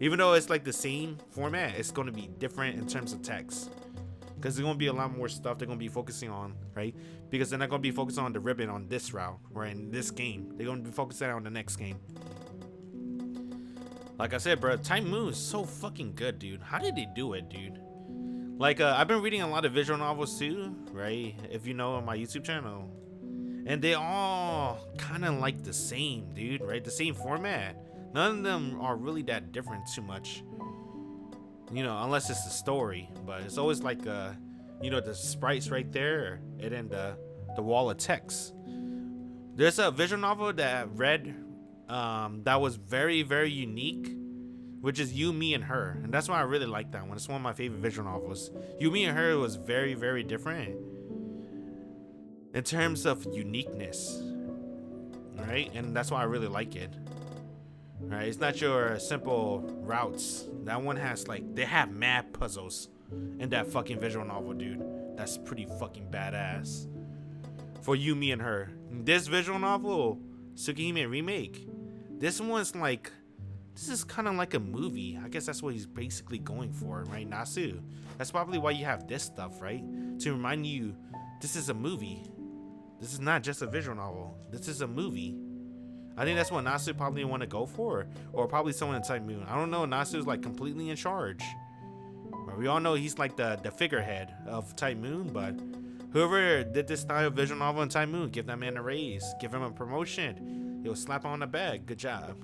Even though it's like the same format, it's gonna be different in terms of text. Because there's gonna be a lot more stuff they're gonna be focusing on, right? Because they're not gonna be focusing on the ribbon on this route or in this game. They're gonna be focusing on the next game. Like I said, bro, Type Moon is so fucking good, dude. How did they do it, dude? Like, I've been reading a lot of visual novels too, right? If you know, on my YouTube channel, and they all kind of like the same, dude, right? The same format. None of them are really that different too much, you know, unless it's the story. But it's always like, you know, the sprites right there, and then the wall of text. There's a visual novel that I read that was very, very unique, which is You, Me, and Her, and that's why I really like that one. It's one of my favorite visual novels. You, Me, and Her was very, very different in terms of uniqueness, right? And that's why I really like it. Right, it's not your simple routes. That one has, like, they have mad puzzles in that fucking visual novel, dude. That's pretty fucking badass. For You, Me, and Her. This visual novel, Tsukihime Remake, this one's like, this is kind of like a movie. I guess that's what he's basically going for, right? Nasu. That's probably why you have this stuff, right? To remind you, this is a movie. This is not just a visual novel. This is a movie. I think that's what Nasu probably want to go for, or probably someone in Type Moon. I don't know. Nasu's like completely in charge. We all know he's like the figurehead of Type Moon, but whoever did this style of visual novel in Type Moon, give that man a raise, give him a promotion. He'll slap on the back. Good job.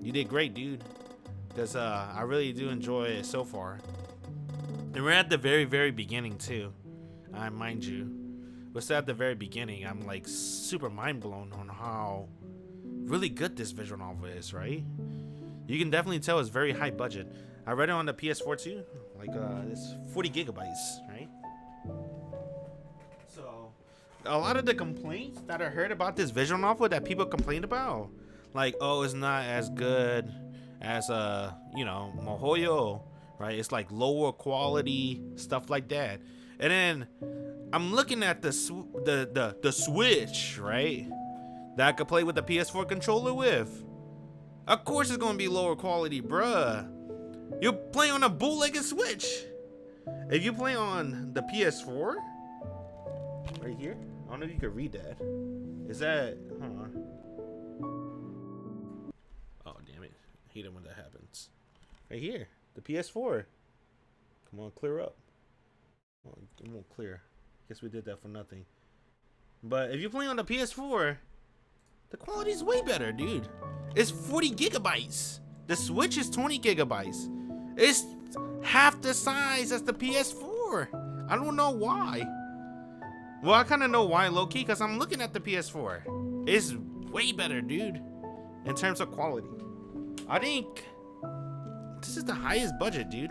You did great, dude. Because I really do enjoy it so far. And we're at the very, very beginning too. Mind you, we're still at the very beginning. I'm like super mind blown on how really good this visual novel is, right? You can definitely tell it's very high budget. I read it on the PS4 too. Like it's 40 gigabytes, right? So a lot of the complaints that I heard about this visual novel that people complained about, like, oh, it's not as good as you know, Mohoyo, right? It's like lower quality stuff like that. And then I'm looking at the Switch, right? That I could play with the PS4 controller with. Of course it's gonna be lower quality, bruh. You play on a bootlegged Switch. If you play on the PS4, right here, I don't know if you can read that. Is that, hold on. Oh, damn it. I hate it when that happens. Right here, the PS4. Come on, clear up. Oh, it won't clear. Guess we did that for nothing. But if you play on the PS4, the quality is way better, dude. It's 40 gigabytes. The Switch is 20 gigabytes. It's half the size as the PS4. I don't know why. Well, I kind of know why, low-key, because I'm looking at the PS4. It's way better, dude, in terms of quality. I think this is the highest budget, dude.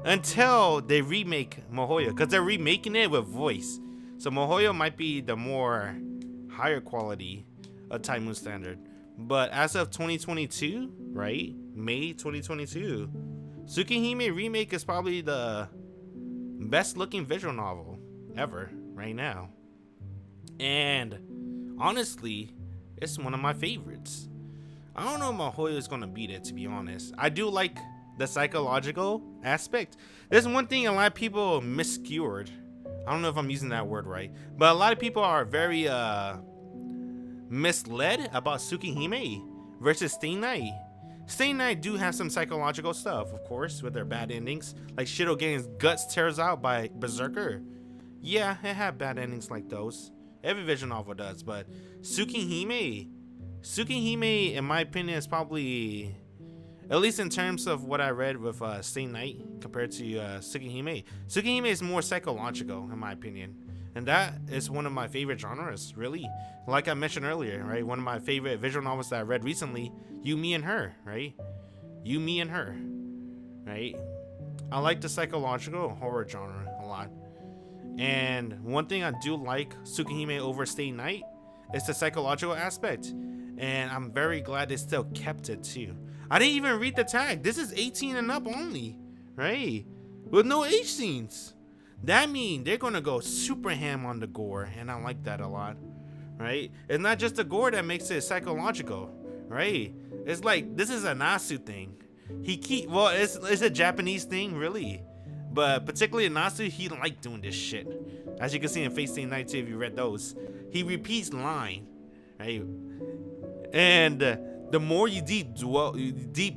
Until they remake Mohoyo, because they're remaking it with voice. So Mohoyo might be the more higher quality of Type Moon standard. But as of 2022, right? May 2022, Tsukihime Remake is probably the best looking visual novel ever right now. And honestly, it's one of my favorites. I don't know if Mohoyo is gonna beat it, to be honest. I do like the psychological aspect. There's one thing a lot of people miscued. I don't know if I'm using that word right, but a lot of people are very misled about Tsukihime versus Stay Night. Stay Night do have some psychological stuff, of course, with their bad endings, like Shido getting his guts tears out by Berserker. Yeah, it had bad endings like those. Every visual novel does, but Tsukihime, in my opinion, is probably, at least in terms of what I read with Stay Night compared to Tsukihime. Tsukihime is more psychological, in my opinion. And that is one of my favorite genres, really. Like I mentioned earlier, right? One of my favorite visual novels that I read recently, You, Me, and Her, right? You, Me, and Her, right? I like the psychological horror genre a lot. And one thing I do like Tsukihime over Stay Night is the psychological aspect. And I'm very glad they still kept it too. I didn't even read the tag. This is 18 and up only, right? With no age scenes. That means they're gonna go super ham on the gore, and I like that a lot, right? It's not just the gore that makes it psychological, right? It's like, this is a Nasu thing. It's a Japanese thing, really. But particularly in Nasu, he liked doing this shit. As you can see in Fate Stay Night 2, if you read those. He repeats line, right? And the more you dig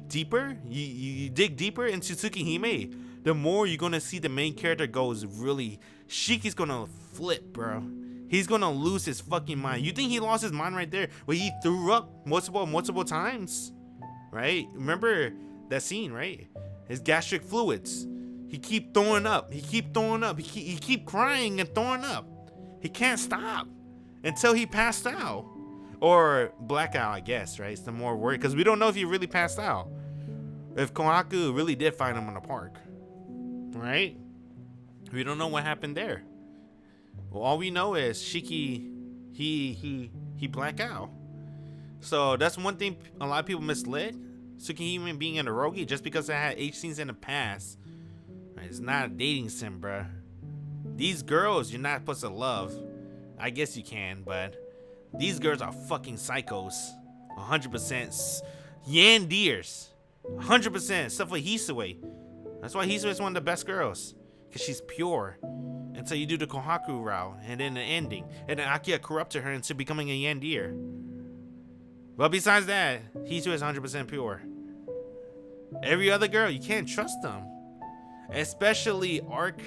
deeper into Tsukihime, the more you're gonna see the main character goes really, Shiki's gonna flip, bro. He's gonna lose his fucking mind. You think he lost his mind right there where he threw up multiple times, right? Remember that scene, right? His gastric fluids. He keep throwing up. He keep crying and throwing up. He can't stop until he passed out. Or blackout, I guess, right? It's the more worry, because we don't know if he really passed out. If Kohaku really did find him in the park, right? We don't know what happened there. Well, all we know is Shiki, he blacked out. So that's one thing a lot of people misled Tsukihime being an eroge just because it had H scenes in the past. Right? It's not a dating sim, bruh. These girls you're not supposed to love. I guess you can, but these girls are fucking psychos. 100% yandeers. 100% except for Hisue. That's why Hisue is one of the best girls. Because she's pure. Until you do the Kohaku route. And then the ending. And then Akia corrupted her into becoming a yandeer. But besides that, Hisue is 100% pure. Every other girl, you can't trust them. Especially Arc.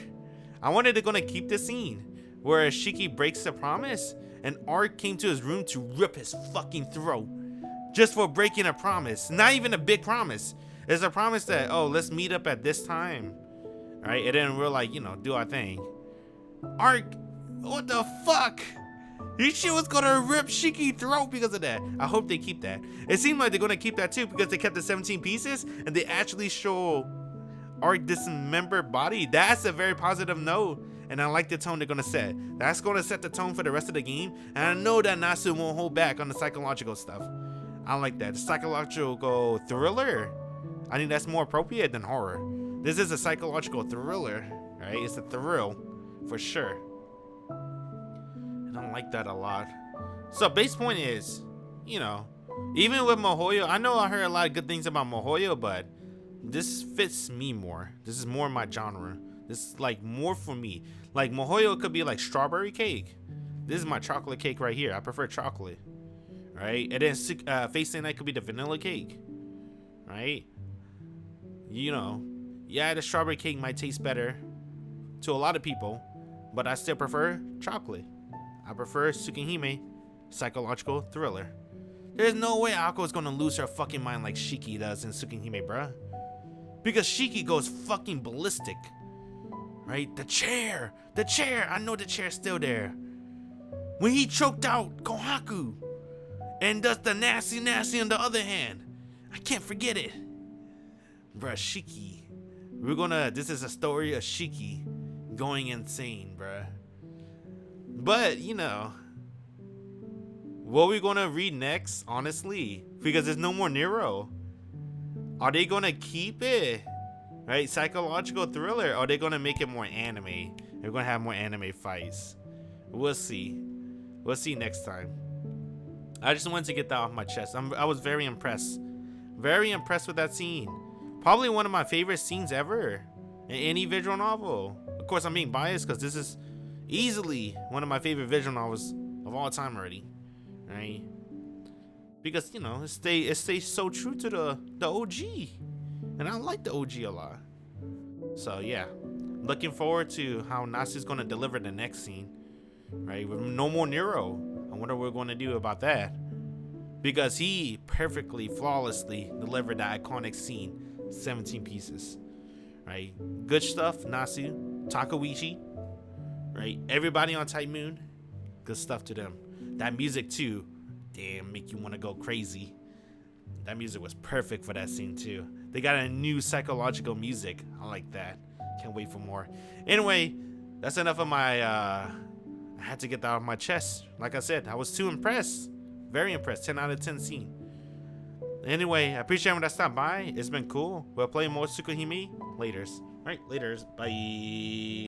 I wanted to gonna keep this scene where Shiki breaks the promise and Arc came to his room to rip his fucking throat just for breaking a promise. Not even a big promise. It's a promise that, oh, let's meet up at this time, right? And then we're like, you know, do our thing. Arc, what the fuck? This shit was gonna rip Shiki throat because of that. I hope they keep that. It seemed like they're gonna keep that too because they kept the 17 pieces and they actually show Arc dismembered body. That's a very positive note. And I like the tone they're gonna set. That's gonna set the tone for the rest of the game. And I know that Nasu won't hold back on the psychological stuff. I like that. The psychological thriller. I think that's more appropriate than horror. This is a psychological thriller, right? It's a thrill, for sure. And I like that a lot. So base point is, you know, even with Mihoyo, I know I heard a lot of good things about Mihoyo, but this fits me more. This is more my genre. This is like more for me. Like Mihoyo could be like strawberry cake. This is my chocolate cake right here. I prefer chocolate, right? And then Fate Stay Night could be the vanilla cake, right? You know, yeah, the strawberry cake might taste better to a lot of people, but I still prefer chocolate. I prefer Tsukihime psychological thriller. There's no way Ako is gonna lose her fucking mind like Shiki does in Tsukihime, bruh. Because Shiki goes fucking ballistic. Right? The chair! I know the chair's still there. When he choked out Kohaku and does the nasty on the other hand. I can't forget it. Bruh, Shiki. This is a story of Shiki going insane, bruh. But, you know, what we're gonna read next, honestly, because there's no more Nero. Are they gonna keep it? Right, psychological thriller, or are they gonna make it more anime? They're gonna have more anime fights. We'll see. We'll see next time. I just wanted to get that off my chest. I was very impressed. Very impressed with that scene. Probably one of my favorite scenes ever in any visual novel. Of course, I'm being biased because this is easily one of my favorite visual novels of all time already. Right? Because, you know, it stays so true to the OG. And I like the OG a lot. So yeah, looking forward to how Nasu's gonna deliver the next scene. Right, with no more Nero. I wonder what we're gonna do about that. Because he perfectly, flawlessly delivered the iconic scene, 17 pieces. Right, good stuff, Nasu, Takeuchi. Right, everybody on Type Moon, good stuff to them. That music too, damn, make you wanna go crazy. That music was perfect for that scene too. They got a new psychological music. I like that. Can't wait for more. Anyway, that's enough of my, I had to get that off my chest. Like I said, I was too impressed. Very impressed. 10 out of 10 scene. Anyway, I appreciate everyone that stopped by. It's been cool. We'll play more Tsukihime laters. Alright, laters. Bye.